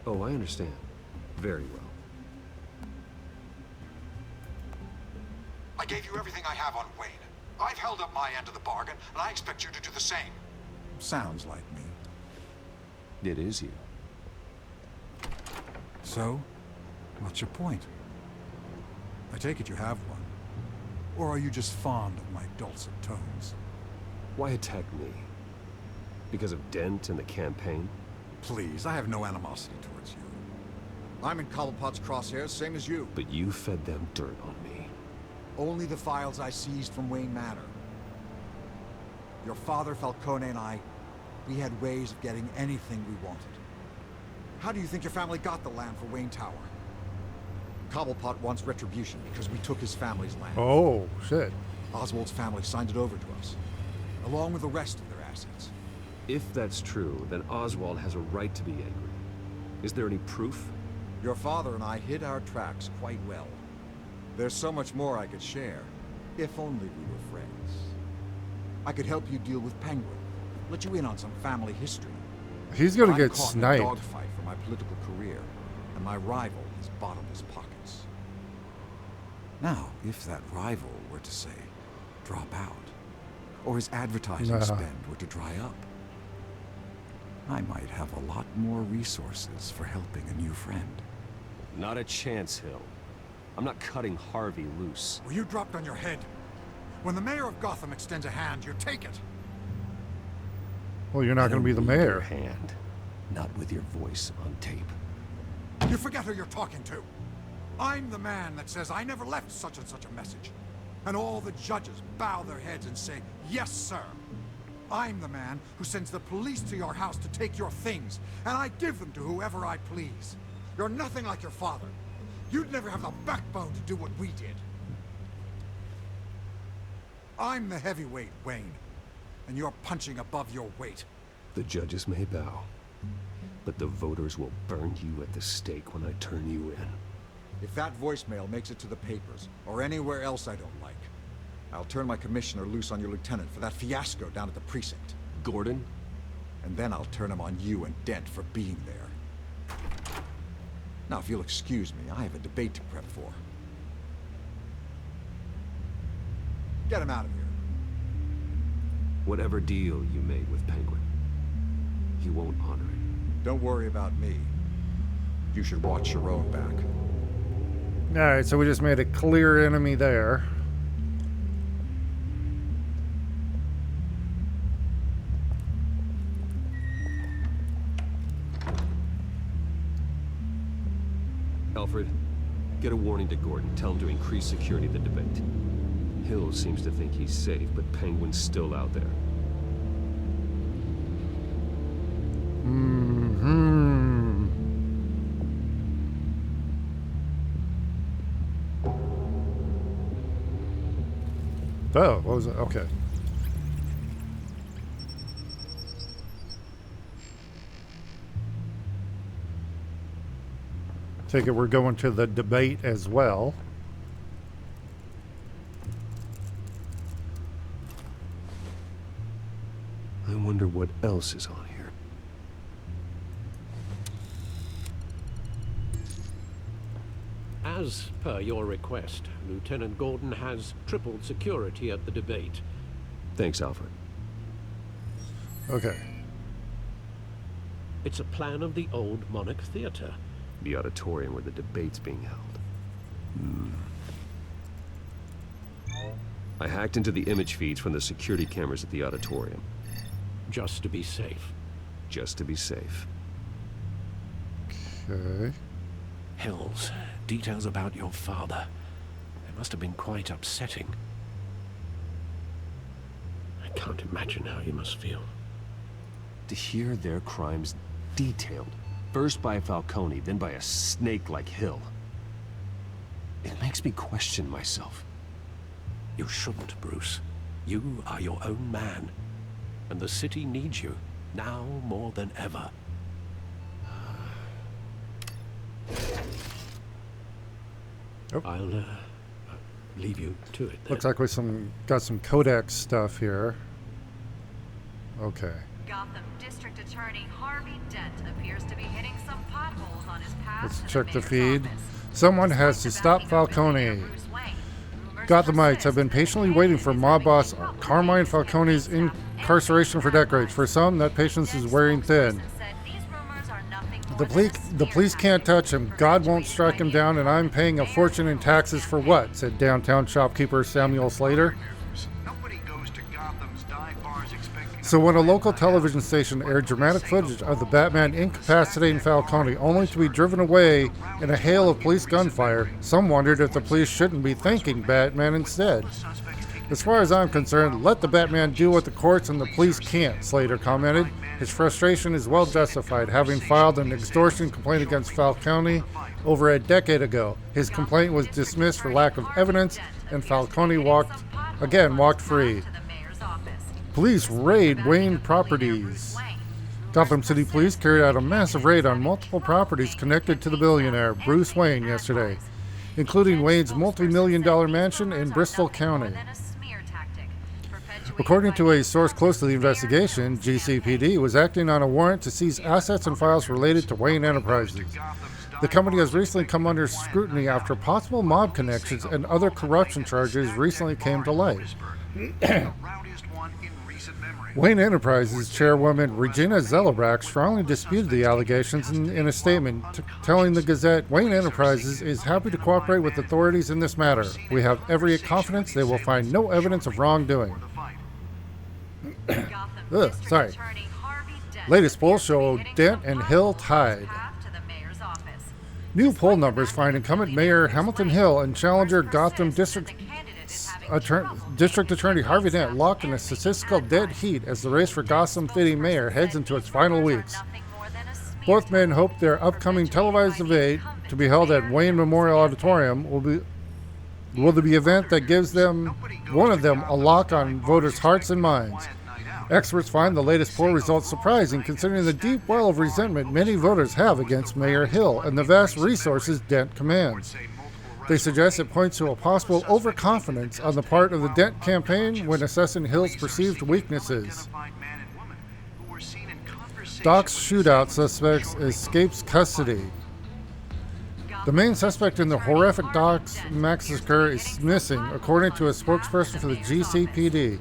B: Oh, I understand. Very well.
T: I gave you everything I have on Wayne. I've held up my end of the bargain, and I expect you to do the same. Sounds like me.
B: It is you.
T: So, what's your point? I take it you have one. Or are you just fond of my dulcet tones?
B: Why attack me? Because of Dent and the campaign?
T: Please, I have no animosity towards you. I'm in Cobblepot's crosshairs, same as you.
B: But you fed them dirt on me.
T: Only the files I seized from Wayne Manor. Your father, Falcone, and I, we had ways of getting anything we wanted. How do you think your family got the land for Wayne Tower? Cobblepot wants retribution because we took his family's land.
A: Oh, shit.
T: Oswald's family signed it over to us, along with the rest of their assets.
B: If that's true, then Oswald has a right to be angry. Is there any proof?
T: Your father and I hid our tracks quite well. There's so much more I could share, if only we were friends. I could help you deal with Penguin, let you in on some family history.
A: He's gonna get
T: I'm caught
A: sniped.
T: in a dogfight for my political career, and my rival has bottomless pockets. Now, if that rival were to say, drop out, or his advertising spend were to dry up, I might have a lot more resources for helping a new friend.
B: Not a chance, Hill. I'm not cutting Harvey loose.
T: Well, you dropped on your head. When the mayor of Gotham extends a hand, you take it.
A: Well, you're not going to be the
B: Your
A: mayor.
B: hand, not with your voice on tape.
T: You forget who you're talking to. I'm the man that says I never left such and such a message. And all the judges bow their heads and say, yes, sir. I'm the man who sends the police to your house to take your things, and I give them to whoever I please. You're nothing like your father. You'd never have the backbone to do what we did. I'm the heavyweight, Wayne. And you're punching above your weight.
B: The judges may bow, but the voters will burn you at the stake when I turn you in.
T: If that voicemail makes it to the papers, or anywhere else I don't like, I'll turn my commissioner loose on your lieutenant for that fiasco down at the precinct.
B: Gordon?
T: And then I'll turn him on you and Dent for being there. Now, if you'll excuse me, I have a debate to prep for. Get him out of here.
B: Whatever deal you made with Penguin, he won't honor it.
T: Don't worry about me. You should watch your own back.
A: Alright, so we just made a clear enemy there.
B: Alfred, get a warning to Gordon. Tell him to increase security at the debate. Hill seems to think he's safe, but Penguin's still out there.
A: Oh, what was it? Okay. Take it we're going to the debate as well.
B: I wonder what else is on here.
C: As per your request, Lieutenant Gordon has tripled security at the debate.
B: Thanks, Alfred.
A: Okay.
C: It's a plan of the old Monarch Theater.
B: The auditorium where the debate's being held. I hacked into the image feeds from the security cameras at the auditorium.
C: Just to be safe.
B: Just to be safe.
A: Okay.
C: Hills, details about your father. They must have been quite upsetting. I can't imagine how you must feel.
B: To hear their crimes detailed, first by Falcone, then by a snake like Hill. It makes me question myself.
C: You shouldn't, Bruce. You are your own man. And the city needs you, now more than ever.
A: Oh.
C: I'll leave you to it then.
A: Looks like we got some Codex stuff here. Okay.
U: Gotham District Attorney Harvey Dent appears to be hitting some potholes on his path.
A: Let's check the feed. Someone has to stop Falcone. Gothamites have been patiently waiting for mob boss Carmine Falcone's incarceration for decades. For some, that patience is wearing thin. The police can't touch him. God won't strike him down, and I'm paying a fortune in taxes for what? Said downtown shopkeeper Samuel Slater. So when a local television station aired dramatic footage of the Batman incapacitating Falcone only to be driven away in a hail of police gunfire, some wondered if the police shouldn't be thanking Batman instead. As far as I'm concerned, let the Batman do what the courts and the police can't, Slater commented. His frustration is well justified, having filed an extortion complaint against Falcone over a decade ago. His complaint was dismissed for lack of evidence, and Falcone walked free. Police raid Wayne properties. Gotham City Police carried out a massive raid on multiple properties connected to the billionaire Bruce Wayne yesterday, including Wayne's multi-million-dollar mansion in Bristol County. According to a source close to the investigation, GCPD was acting on a warrant to seize assets and files related to Wayne Enterprises. The company has recently come under scrutiny after possible mob connections and other corruption charges recently came to light. Wayne Enterprises chairwoman Regina Zellerbach strongly disputed the allegations in a statement, telling the Gazette, Wayne Enterprises is happy to cooperate with authorities in this matter. We have every confidence they will find no evidence of wrongdoing. Sorry. Latest polls show Dent and Hill tied. New poll numbers find incumbent Mayor Hamilton Hill and challenger Gotham District Attorney Harvey Dent locked in a statistical dead heat as the race for Gotham City Mayor heads into its final weeks. Both men hope their upcoming televised debate, to be held at Wayne Memorial Auditorium, will will be the event that gives one of them, a lock on voters' hearts and minds. Experts find the latest poll results surprising considering the deep well of resentment many voters have against Mayor Hill and the vast resources Dent commands. They suggest it points to a possible overconfidence on the part of the Dent campaign when assessing Hill's perceived weaknesses. Doc's shootout suspects escapes custody. The main suspect in the horrific Doc's massacre is missing, according to a spokesperson for the GCPD.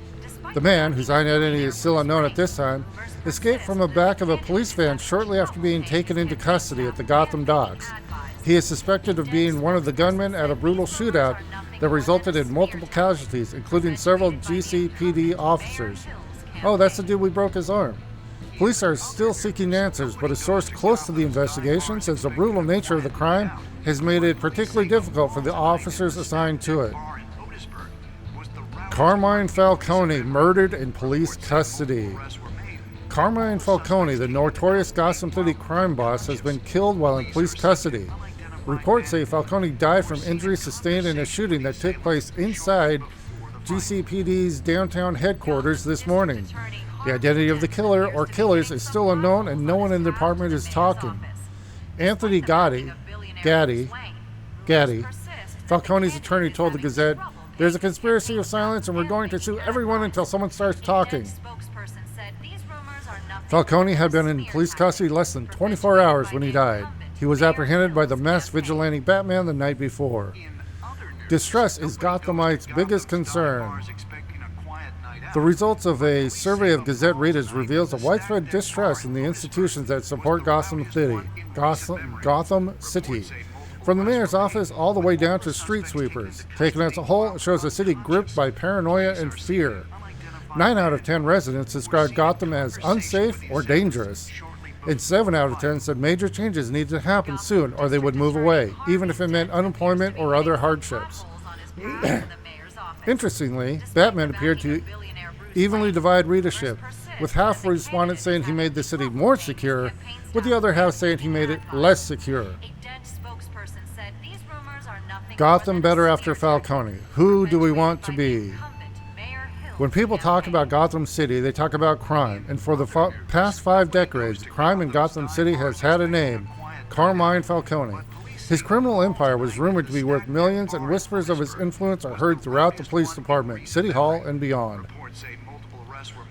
A: The man, whose identity is still unknown at this time, escaped from the back of a police van shortly after being taken into custody at the Gotham docks. He is suspected of being one of the gunmen at a brutal shootout that resulted in multiple casualties, including several GCPD officers. Oh, that's the dude we broke his arm. Police are still seeking answers, but a source close to the investigation says the brutal nature of the crime has made it particularly difficult for the officers assigned to it. Carmine Falcone murdered in police custody. Carmine Falcone, the notorious Gotham City crime boss, has been killed while in police custody. Reports say Falcone died from injuries sustained in a shooting that took place inside GCPD's downtown headquarters this morning. The identity of the killer or killers is still unknown and no one in the department is talking. Anthony Gaddy, Falcone's attorney, told the Gazette, "There's a conspiracy of silence and we're going to sue everyone until someone starts talking." Falcone had been in police custody less than 24 hours when he died. He was apprehended by the masked vigilante Batman the night before. Distrust is Gothamites' biggest concern. The results of a survey of Gazette readers reveals a widespread distrust in the institutions that support Gotham City. From the mayor's office all the way down to street sweepers. Taken as a whole, it shows a city gripped by paranoia and fear. 9 out of 10 residents described Gotham as unsafe or dangerous. And 7 out of 10 said major changes needed to happen soon or they would move away, even if it meant unemployment or other hardships. Interestingly, Batman appeared to evenly divide readership, with half of respondents saying he made the city more secure, with the other half saying he made it less secure. Gotham better after Falcone. Who do we want to be? When people talk about Gotham City, they talk about crime, and for the past 5 decades, crime in Gotham City has had a name, Carmine Falcone. His criminal empire was rumored to be worth millions, and whispers of his influence are heard throughout the police department, City Hall, and beyond.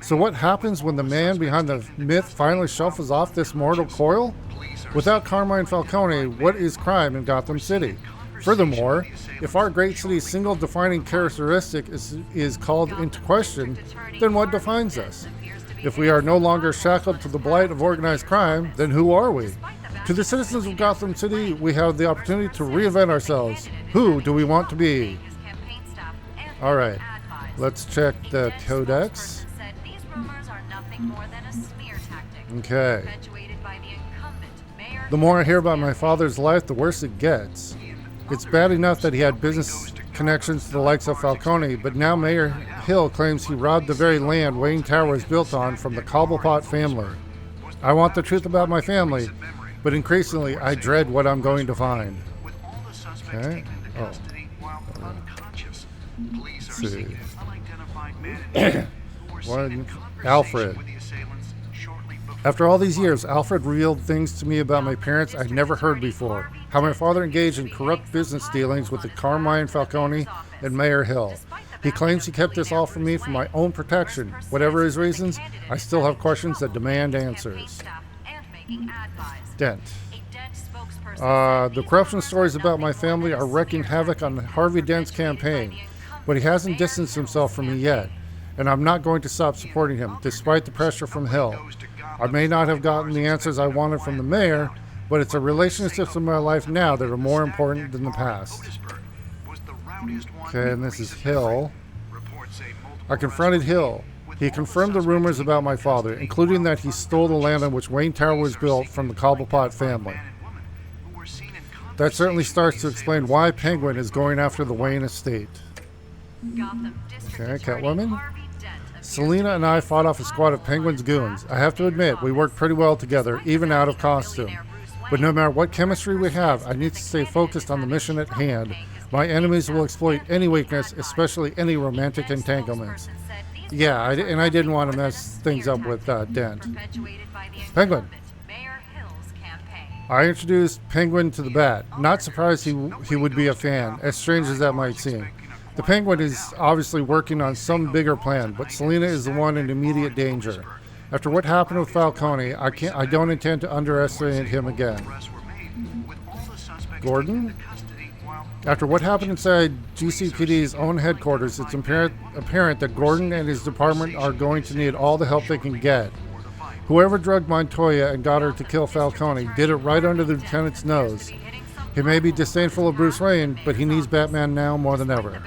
A: So what happens when the man behind the myth finally shuffles off this mortal coil? Without Carmine Falcone, what is crime in Gotham City? Furthermore, if our great city's single defining characteristic is called into question, then what defines us? If we are no longer shackled to the blight of organized crime, then who are we? To the citizens of Gotham City, we have the opportunity to reinvent ourselves. Who do we want to be? Alright, let's check the codex. Okay. The more I hear about my father's life, the worse it gets. It's bad enough that he had business connections to the likes of Falcone, but now Mayor Hill claims he robbed the very land Wayne Tower was built on from the Cobblepot family. I want the truth about my family, but increasingly I dread what I'm going to find. Okay. Oh. Let's see. One. Alfred. After all these years, Alfred revealed things to me about my parents I'd never heard before. How my father engaged in corrupt business dealings with the Carmine Falcone and Mayor Hill. He claims he kept this all from me for my own protection. Whatever his reasons, I still have questions that demand answers. Dent. The corruption stories about my family are wreaking havoc on Harvey Dent's campaign, but he hasn't distanced himself from me yet, and I'm not going to stop supporting him, despite the pressure from Hill. I may not have gotten the answers I wanted from the mayor, but it's the relationships in my life now that are more important than the past. Okay, and this is Hill. I confronted Hill. He confirmed the rumors about my father, including that he stole the land on which Wayne Tower was built from the Cobblepot family. That certainly starts to explain why Penguin is going after the Wayne estate. Okay, Catwoman. Selina and I fought off a squad of Penguin's goons. I have to admit, we worked pretty well together, even out of costume. But no matter what chemistry we have, I need to stay focused on the mission at hand. My enemies will exploit any weakness, especially any romantic entanglements. Yeah, I didn't want to mess things up with Dent. Penguin. I introduced Penguin to the Bat. Not surprised he would be a fan, as strange as that might seem. The Penguin is obviously working on some bigger plan, but Selina is the one in immediate danger. After what happened with Falcone, I don't intend to underestimate him again. Gordon? After what happened inside GCPD's own headquarters, it's apparent that Gordon and his department are going to need all the help they can get. Whoever drugged Montoya and got her to kill Falcone did it right under the lieutenant's nose. He may be disdainful of Bruce Wayne, but he needs Batman now more than ever.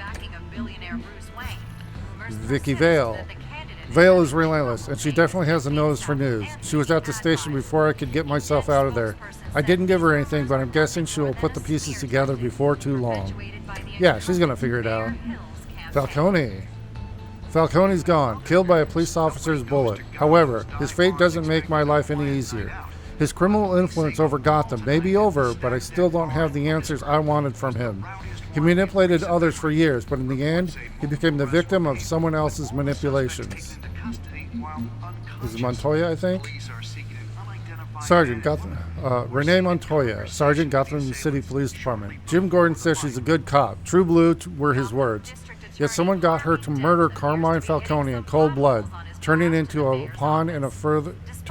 A: Vicky Vale. Vale is relentless, and she definitely has a nose for news. She was at the station before I could get myself out of there. I didn't give her anything, but I'm guessing she will put the pieces together before too long. Yeah, she's gonna figure it out. Falcone. Falcone's gone, killed by a police officer's bullet. However, his fate doesn't make my life any easier. His criminal influence over Gotham may be over, but I still don't have the answers I wanted from him. He manipulated others for years, but in the end, he became the victim of someone else's manipulations. This is Montoya, I think? Sergeant Renee Montoya, Sergeant Gotham City Police Department. Jim Gordon says she's a good cop. True blue were his words. Yet someone got her to murder Carmine Falcone in cold blood, turning into a pawn in to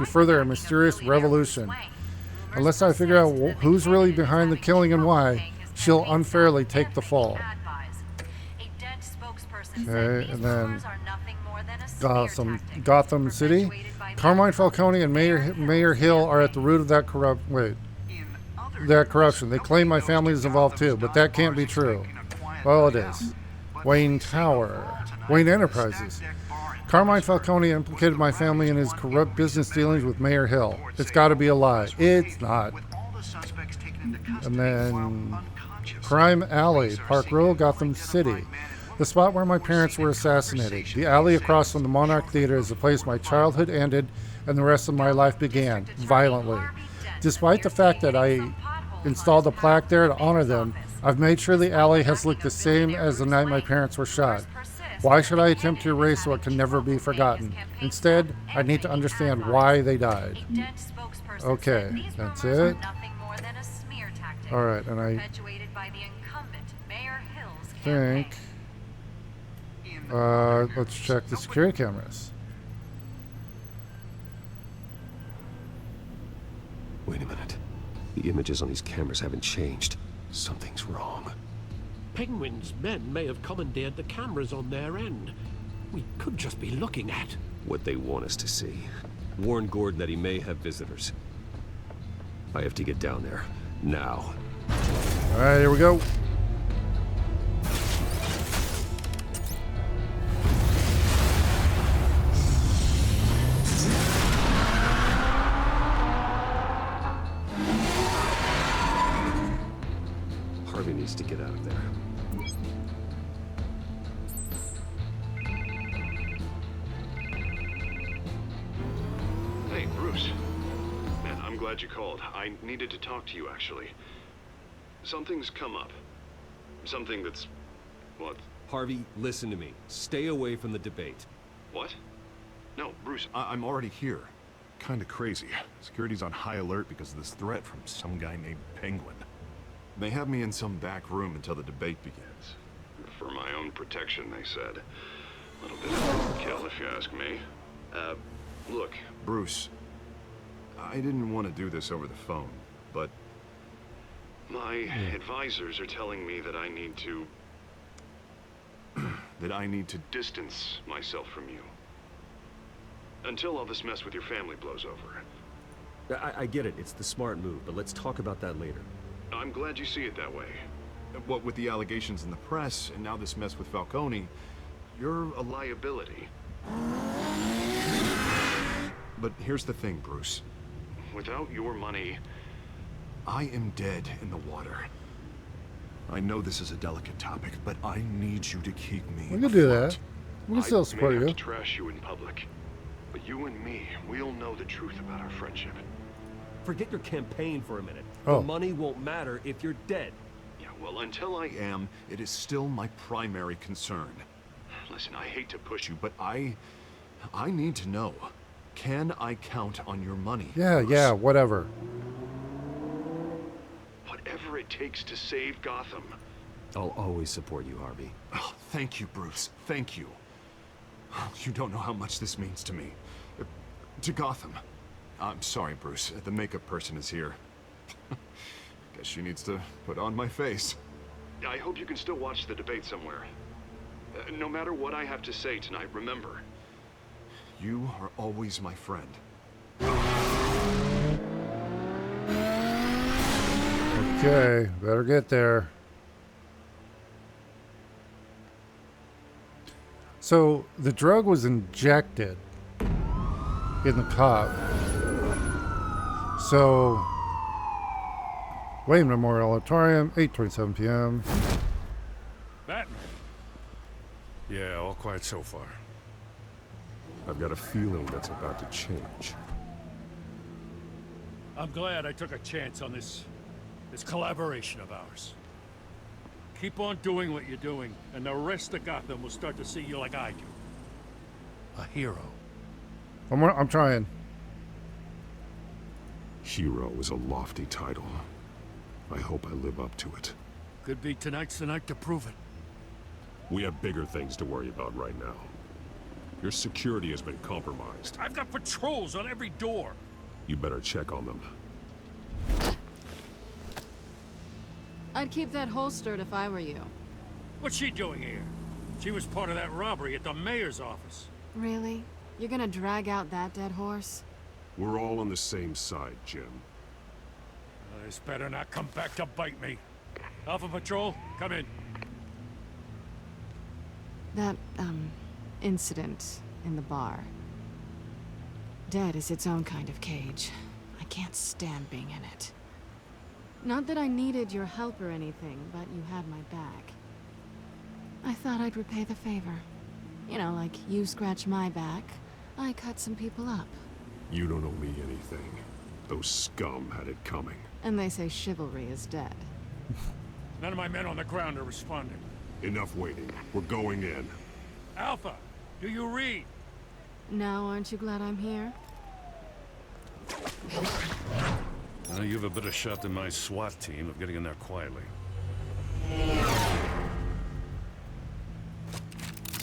A: further a mysterious revolution. Unless I figure out who's really behind the killing and why, she'll unfairly take the fall. Okay, and then Gotham City. Carmine Falcone and Mayor Hill are at the root of that corruption. They claim my family is involved too, but that can't be true. Well, it is. Wayne Enterprises. Carmine Falcone implicated my family in his corrupt business dealings with Mayor Hill. It's got to be a lie. It's not. And then Crime Alley, Park Row, Gotham City. The spot where my parents were assassinated. The alley across from the Monarch Theater is the place my childhood ended and the rest of my life began, violently. Despite the fact that I installed a plaque there to honor them, I've made sure the alley has looked the same as the night my parents were shot. Why should I attempt to erase what can never be forgotten? Instead, I need to understand why they died. Okay, that's it. Alright, and I think... let's check the security cameras.
B: Wait a minute. The images on these cameras haven't changed. Something's wrong.
C: Penguin's men may have commandeered the cameras on their end. We could just be looking at
B: what they want us to see. Warn Gordon that he may have visitors. I have to get down there. Now.
A: Alright, here we go.
B: Harvey needs to get out of there.
F: Hey, Bruce. Man, I'm glad you called. I needed to talk to you, actually. Something's come up. Something that's... what?
B: Harvey, listen to me. Stay away from the debate.
F: What? No, Bruce, I'm already here. Kinda crazy. Security's on high alert because of this threat from some guy named Penguin. They have me in some back room until the debate begins. For my own protection, they said. A little bit of overkill, if you ask me. Look, Bruce, I didn't want to do this over the phone, but my advisors are telling me that I need to... distance myself from you. Until all this mess with your family blows over.
B: I get it. It's the smart move, but let's talk about that later.
F: I'm glad you see it that way. What with the allegations in the press, and now this mess with Falcone, you're a liability. But here's the thing, Bruce. Without your money, I am dead in the water. I know this is a delicate topic, but I need you to keep me
A: We can do that. We can still support
F: I may
A: you.
F: have to trash you in public, but you and me, we'll know the truth about our friendship.
B: Forget your campaign for a minute.
A: Oh.
B: The money won't matter if you're dead.
F: Yeah, Well, until I am, it is still my primary concern. Listen, I hate to push you, but I need to know. Can I count on your money?
A: Yeah, whatever.
F: Whatever it takes to save Gotham.
B: I'll always support you, Harvey.
F: Oh, thank you, Bruce. Thank you. You don't know how much this means to me. To Gotham. I'm sorry, Bruce. The makeup person is here. Guess she needs to put on my face. I hope you can still watch the debate somewhere. No matter what I have to say tonight, remember, you are always my friend.
A: Okay, better get there. So the drug was injected in the cop. So Wayne Memorial Auditorium, 8:27 p.m.
G: Batman. Yeah, all quiet so far.
B: I've got a feeling that's about to change.
G: I'm glad I took a chance on this collaboration of ours. Keep on doing what you're doing, and the rest of Gotham will start to see you like I do. A hero.
A: I'm trying.
B: Hero is a lofty title. I hope I live up to it.
G: Could be tonight's the night to prove it.
B: We have bigger things to worry about right now. Your security has been compromised.
G: I've got patrols on every door.
B: You better check on them.
R: I'd keep that holstered if I were you.
G: What's she doing here? She was part of that robbery at the mayor's office.
R: Really? You're gonna drag out that dead horse?
B: We're all on the same side, Jim.
G: This better not come back to bite me. Alpha Patrol, come in.
R: That, incident in the bar. Dead is its own kind of cage. I can't stand being in it. Not that I needed your help or anything, but you had my back. I thought I'd repay the favor. You know, like you scratch my back, I cut some people up.
B: You don't owe me anything. Those scum had it coming.
R: And they say chivalry is dead.
G: None of my men on the ground are responding.
B: Enough waiting. We're going in.
G: Alpha, do you read?
R: Now, aren't you glad I'm here?
G: You have a better shot than my SWAT team of getting in there quietly.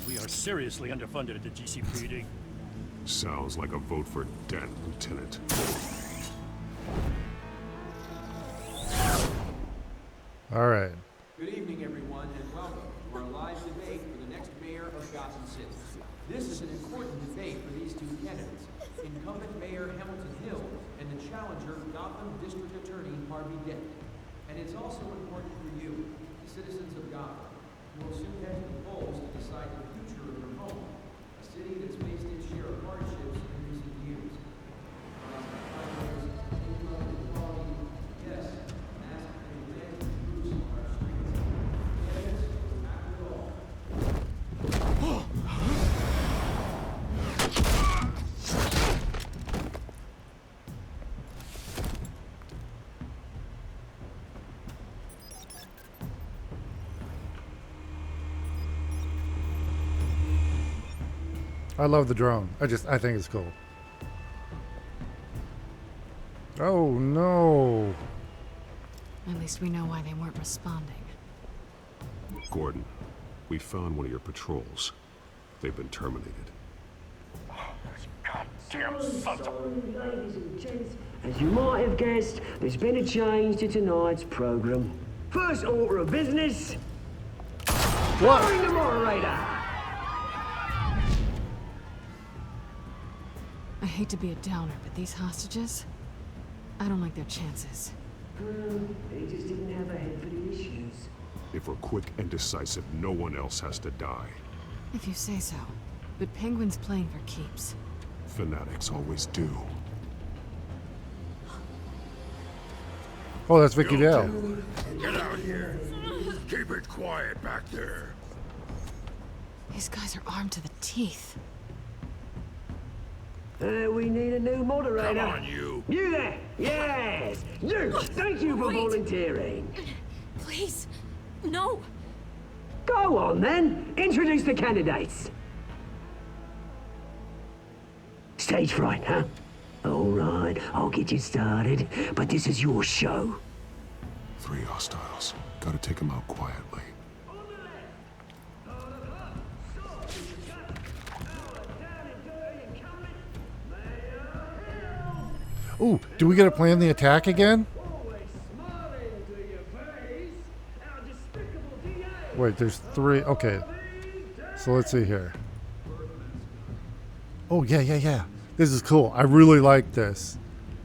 G: We are seriously underfunded at the GCPD.
B: Sounds like a vote for Dent, Lieutenant.
A: All right.
H: Good evening, everyone, and welcome to our live debate for the next mayor of Gotham City. This is an important debate for these two candidates, incumbent Mayor Hamilton Hill and the challenger Gotham District Attorney Harvey Dent. And it's also important for you, the citizens of Gotham, who will soon head to the polls to decide the future of your home, a city that's faced its share of hardships in recent years. Yes, mask and advanced use on our streets. Yes, after all.
A: I love the drone. I think it's cool. Oh no.
R: At least we know why they weren't responding.
B: Gordon, we found one of your patrols. They've been terminated.
M: Goddamn sons of... Ladies and gents, as you might have guessed, there's been a change to tonight's program. First order of business.
A: What?
M: Firing the moderator.
R: I hate to be a downer, but these hostages, I don't like their chances.
M: They just didn't have a head for the issues.
B: If we're quick and decisive, no one else has to die.
R: If you say so. But Penguin's playing for keeps.
B: Fanatics always do.
A: Oh, that's Vicky Vale.
K: Get out here. Keep it quiet back there.
R: These guys are armed to the teeth.
M: We need a new moderator.
K: Come on, you.
M: You there! Yes! You! Thank you for volunteering.
J: Please, No!
M: Go on, then. Introduce the candidates. Stage fright, huh? All right, I'll get you started, but this is your show.
B: 3 hostiles. Gotta take them out quietly.
A: Ooh, do we get to plan the attack again? Wait, there's 3. Okay. So let's see here. Oh, yeah. This is cool. I really like this.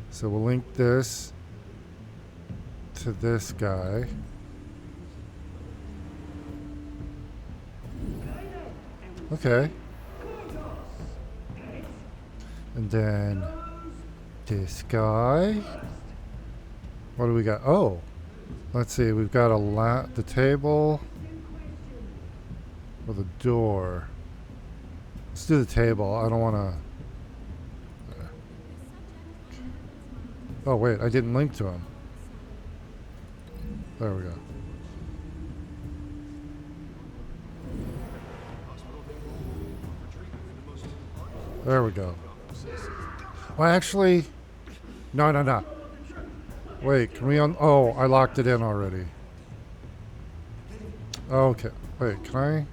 A: So we'll link this to this guy. Okay. And then this guy. What do we got? Oh, let's see. We've got the table or the door. Let's do the table. I don't want to. Oh wait, I didn't link to him. There we go. There we go. Well, actually, no. Wait, can we oh, I locked it in already. Okay. Wait, can I?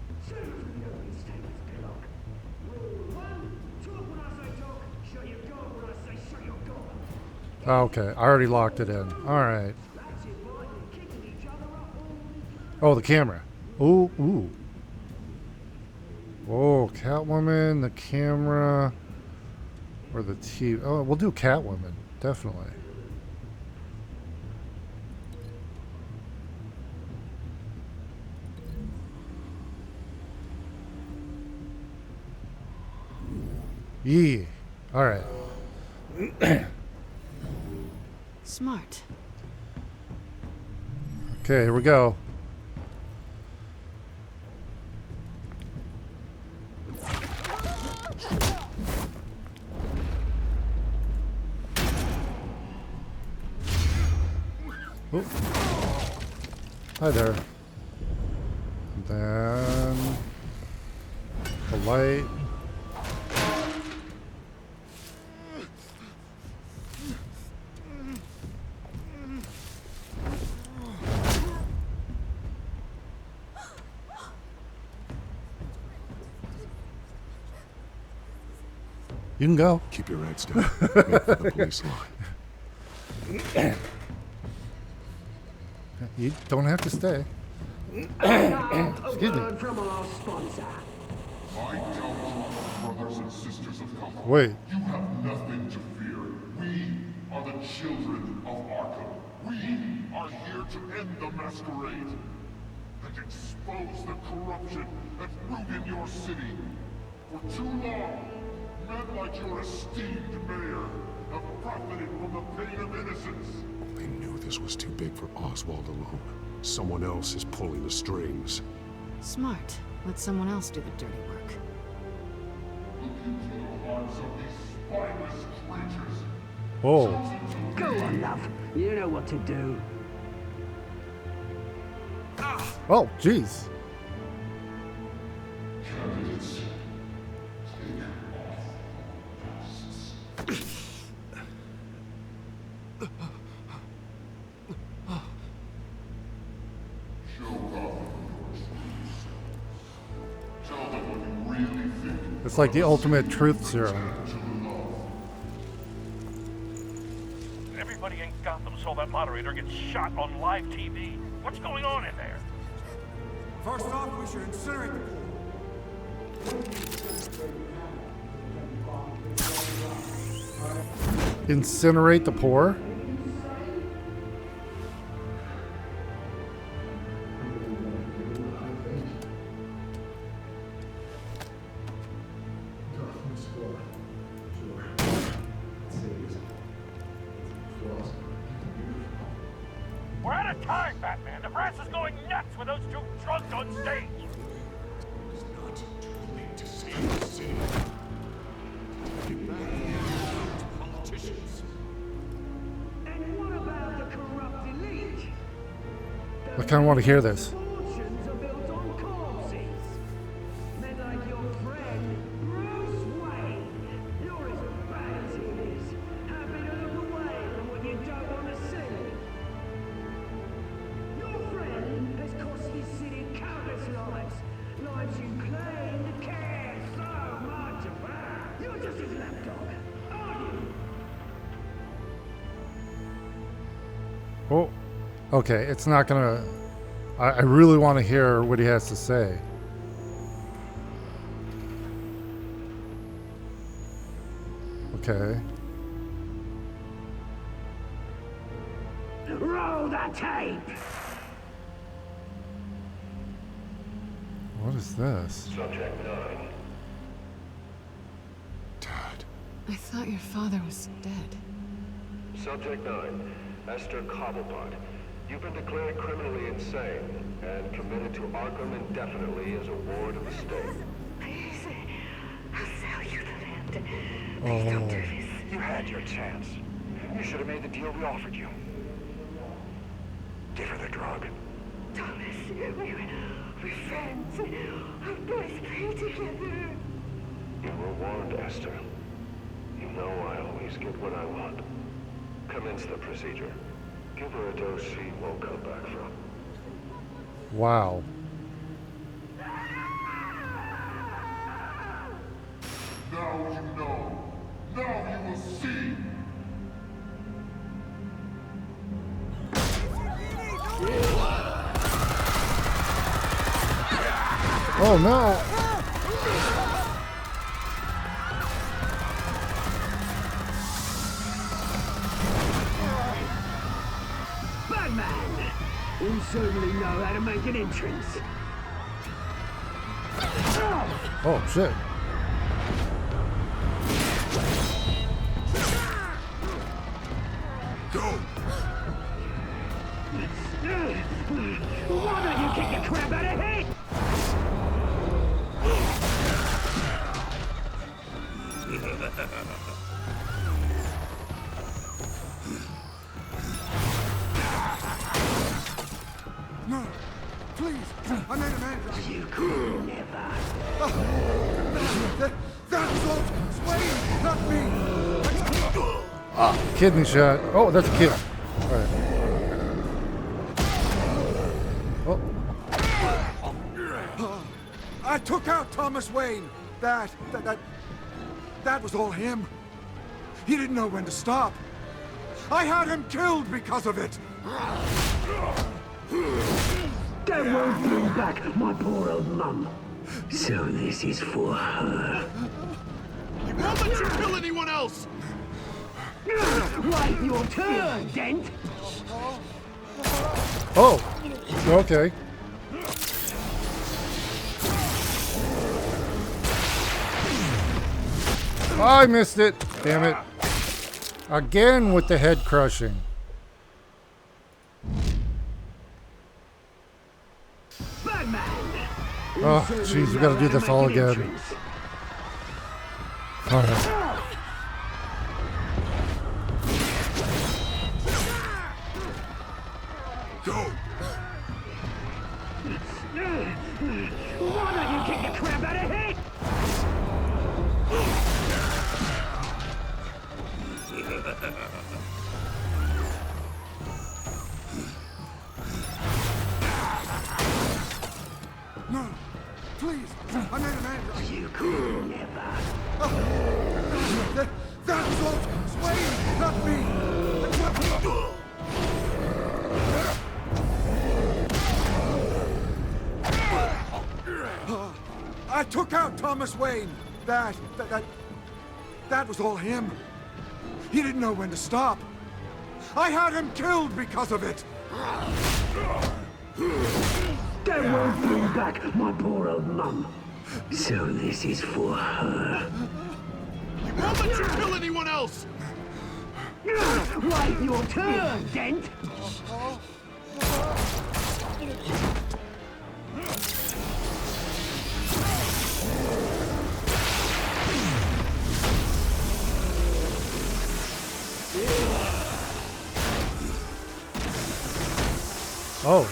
A: Okay, I already locked it in. All right. Oh, the camera. Ooh. Whoa, Catwoman, the camera, or the TV. Oh, we'll do Catwoman, definitely. Yeah. All right.
R: Smart.
A: Okay, here we go. Oop. Hi there. And then the light. You can go.
B: Keep your heads down. Wait for the police line.
A: You don't have to stay. Excuse me.
M: From our sponsor.
K: My downfall, brothers and sisters of Gotham.
A: Wait.
K: You have nothing to fear. We are the children of Arkham. We are here to end the masquerade and expose the corruption that ruined your city. For too long, men like your esteemed mayor have profited from the pain of innocence.
B: They knew this was too big for Oswald alone. Someone else is pulling the strings.
R: Smart. Let someone else do the dirty work.
K: Look into the hearts of these spineless creatures.
A: Oh.
M: Go on, love. You know what to do.
A: Oh, jeez.
K: Candidates,
A: It's like the ultimate truth serum.
I: Everybody in Gotham saw that moderator get shot on live TV. What's going on in there?
V: First off, we should incinerate the pool.
A: Incinerate the poor?
I: We're out of time, Batman. The brass is going nuts with those two drunks on stage.
K: It's not too late to save the city. Get back to politicians.
M: And what about the corrupt elite?
A: I kind of want to hear this.
M: You're just his lapdog.
A: Oh, okay. It's not gonna. I really want to hear what he has to say. Okay.
M: Roll the tape.
A: What is this?
K: Subject 9.
R: I thought your father was dead.
K: Subject 9. Esther Cobblepot. You've been declared criminally insane and committed to Arkham indefinitely as a ward of the state.
L: Please, I'll sell you the land.
A: Oh.
P: You had your chance. You should have made the deal we offered you. Give her the drug.
L: Thomas, we're friends. Our boys play together.
K: You were warned, Esther. You know I always get what I want. Commence the procedure. Give her a dose she won't come back from.
A: Wow.
K: Now you know. Now you will see.
A: Oh no!
M: Batman! You certainly know how to make an entrance.
A: Oh shit.
K: Go!
M: Why don't you kick the crap out of him?
S: No, please, I made a man.
M: You could never.
S: That was all Wayne, not me.
A: Ah, kidney shot. Oh, that's a kid. All right. Oh.
S: I took out Thomas Wayne. That was all him. He didn't know when to stop. I had him killed because of it.
M: That won't bring back my poor old mum. So this is for her.
P: We won't let you kill anyone else!
M: Wait your turn, Dent!
A: Oh, okay. I missed it. Damn it. Again with the head crushing. Oh, jeez, we gotta do this all again. Alright.
K: Go!
M: Why don't you kick the crap out of him?
S: No, please, I made a man.
M: You could never.
S: That was all Wayne, not me. I took out Thomas Wayne. That was all him. He didn't know when to stop. I had him killed because of it.
M: That won't bring back my poor old mum. So this is for her.
P: We won't let you kill anyone else!
M: Wait your turn, Dent!
A: Oh.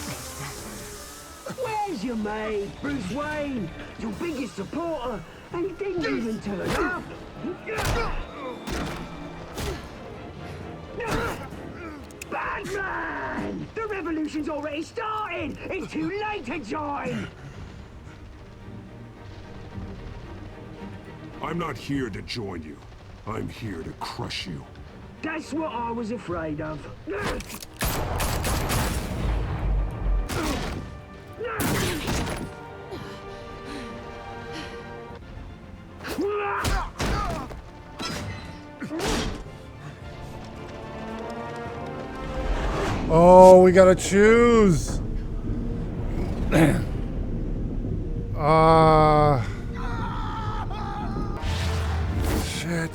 M: Where's your mate, Bruce Wayne? Your biggest supporter, and he didn't even turn up. Batman! The revolution's already started! It's too late to join!
K: I'm not here to join you. I'm here to crush you.
I: That's what I was afraid of.
A: Oh, we gotta choose. Shit.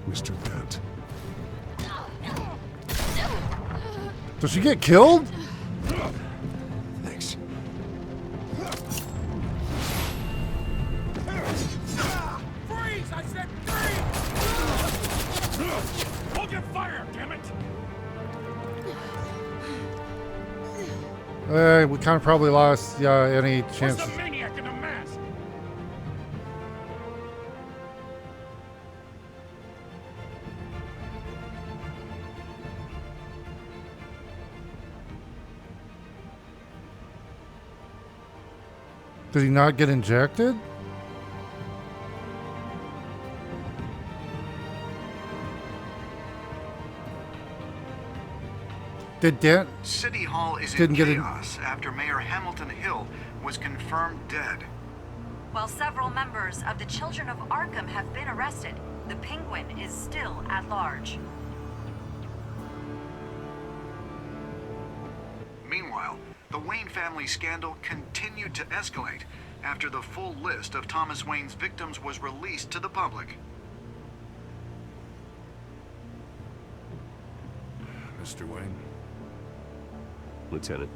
K: Mr. Dent.
A: Does she get killed?
K: Thanks.
I: Freeze! I said freeze! Hold your fire, damn it!
A: We kind of probably lost any chance.
I: Where's the maniac in the mask?
A: Did he not get injected? Did Dent?
N: City Hall is in
A: Didn't get
N: chaos after Mayor Hamilton Hill was confirmed dead.
U: While several members of the Children of Arkham have been arrested, the Penguin is still at large.
N: Meanwhile, the Wayne family scandal continued to escalate after the full list of Thomas Wayne's victims was released to the public.
F: Mr. Wayne?
B: Lieutenant.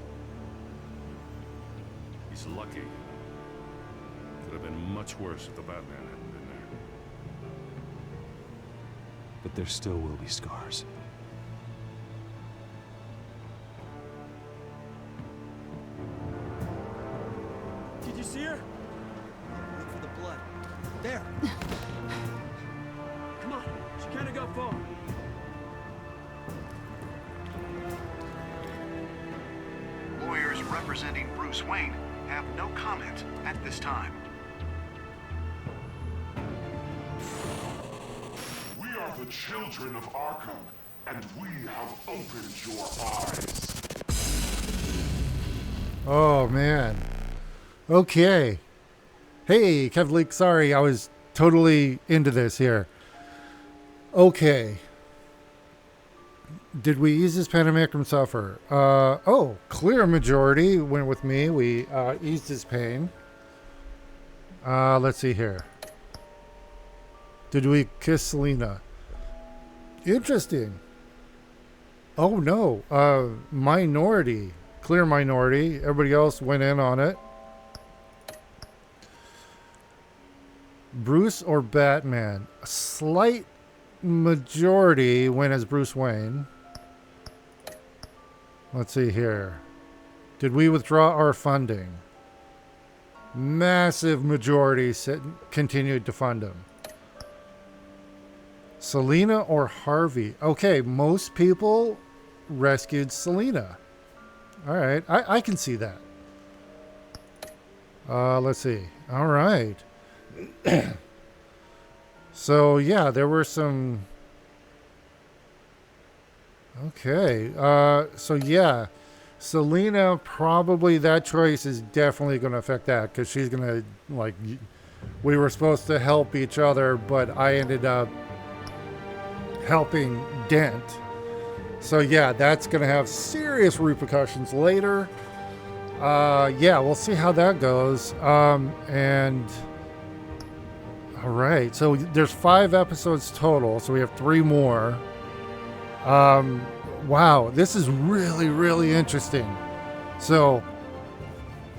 G: He's lucky. Could have been much worse if the Batman hadn't been there.
B: But there still will be scars.
M: Did you see her? Look for the blood. There. Come on. She can't go far.
N: Lawyers representing Bruce Wayne have no comment at this time.
K: We are the children of Arkham, and we have opened your eyes.
A: Oh man. Okay. Hey, Kevleek, sorry, I was totally into this here. Okay. Did we ease his pandemic from suffer? Oh, clear majority went with me. We eased his pain. Let's see here. Did we kiss Selina? Interesting. Oh no, minority. Clear minority. Everybody else went in on it. Bruce or Batman? A slight majority went as Bruce Wayne. Let's see here. Did we withdraw our funding? Massive majority continued to fund him. Selina or Harvey? Okay, most people rescued Selina. All right, I can see that. Let's see. All right. So yeah, there were some. Okay. So yeah, Selina, probably that choice is definitely going to affect that, because she's going to, like, we were supposed to help each other, but I ended up helping Dent. So yeah, that's going to have serious repercussions later. Yeah, we'll see how that goes. And all right, so there's 5 episodes total, so we have 3 more. Wow, this is really, really interesting. So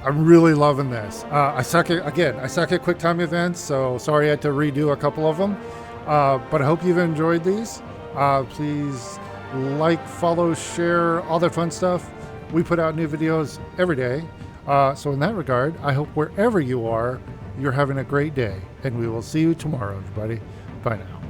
A: I'm really loving this. I suck at quick time events, so sorry I had to redo a couple of them. But I hope you've enjoyed these. Please like, follow, share, all that fun stuff. We put out new videos every day. So in that regard, I hope wherever you are, you're having a great day. And we will see you tomorrow, everybody. Bye now.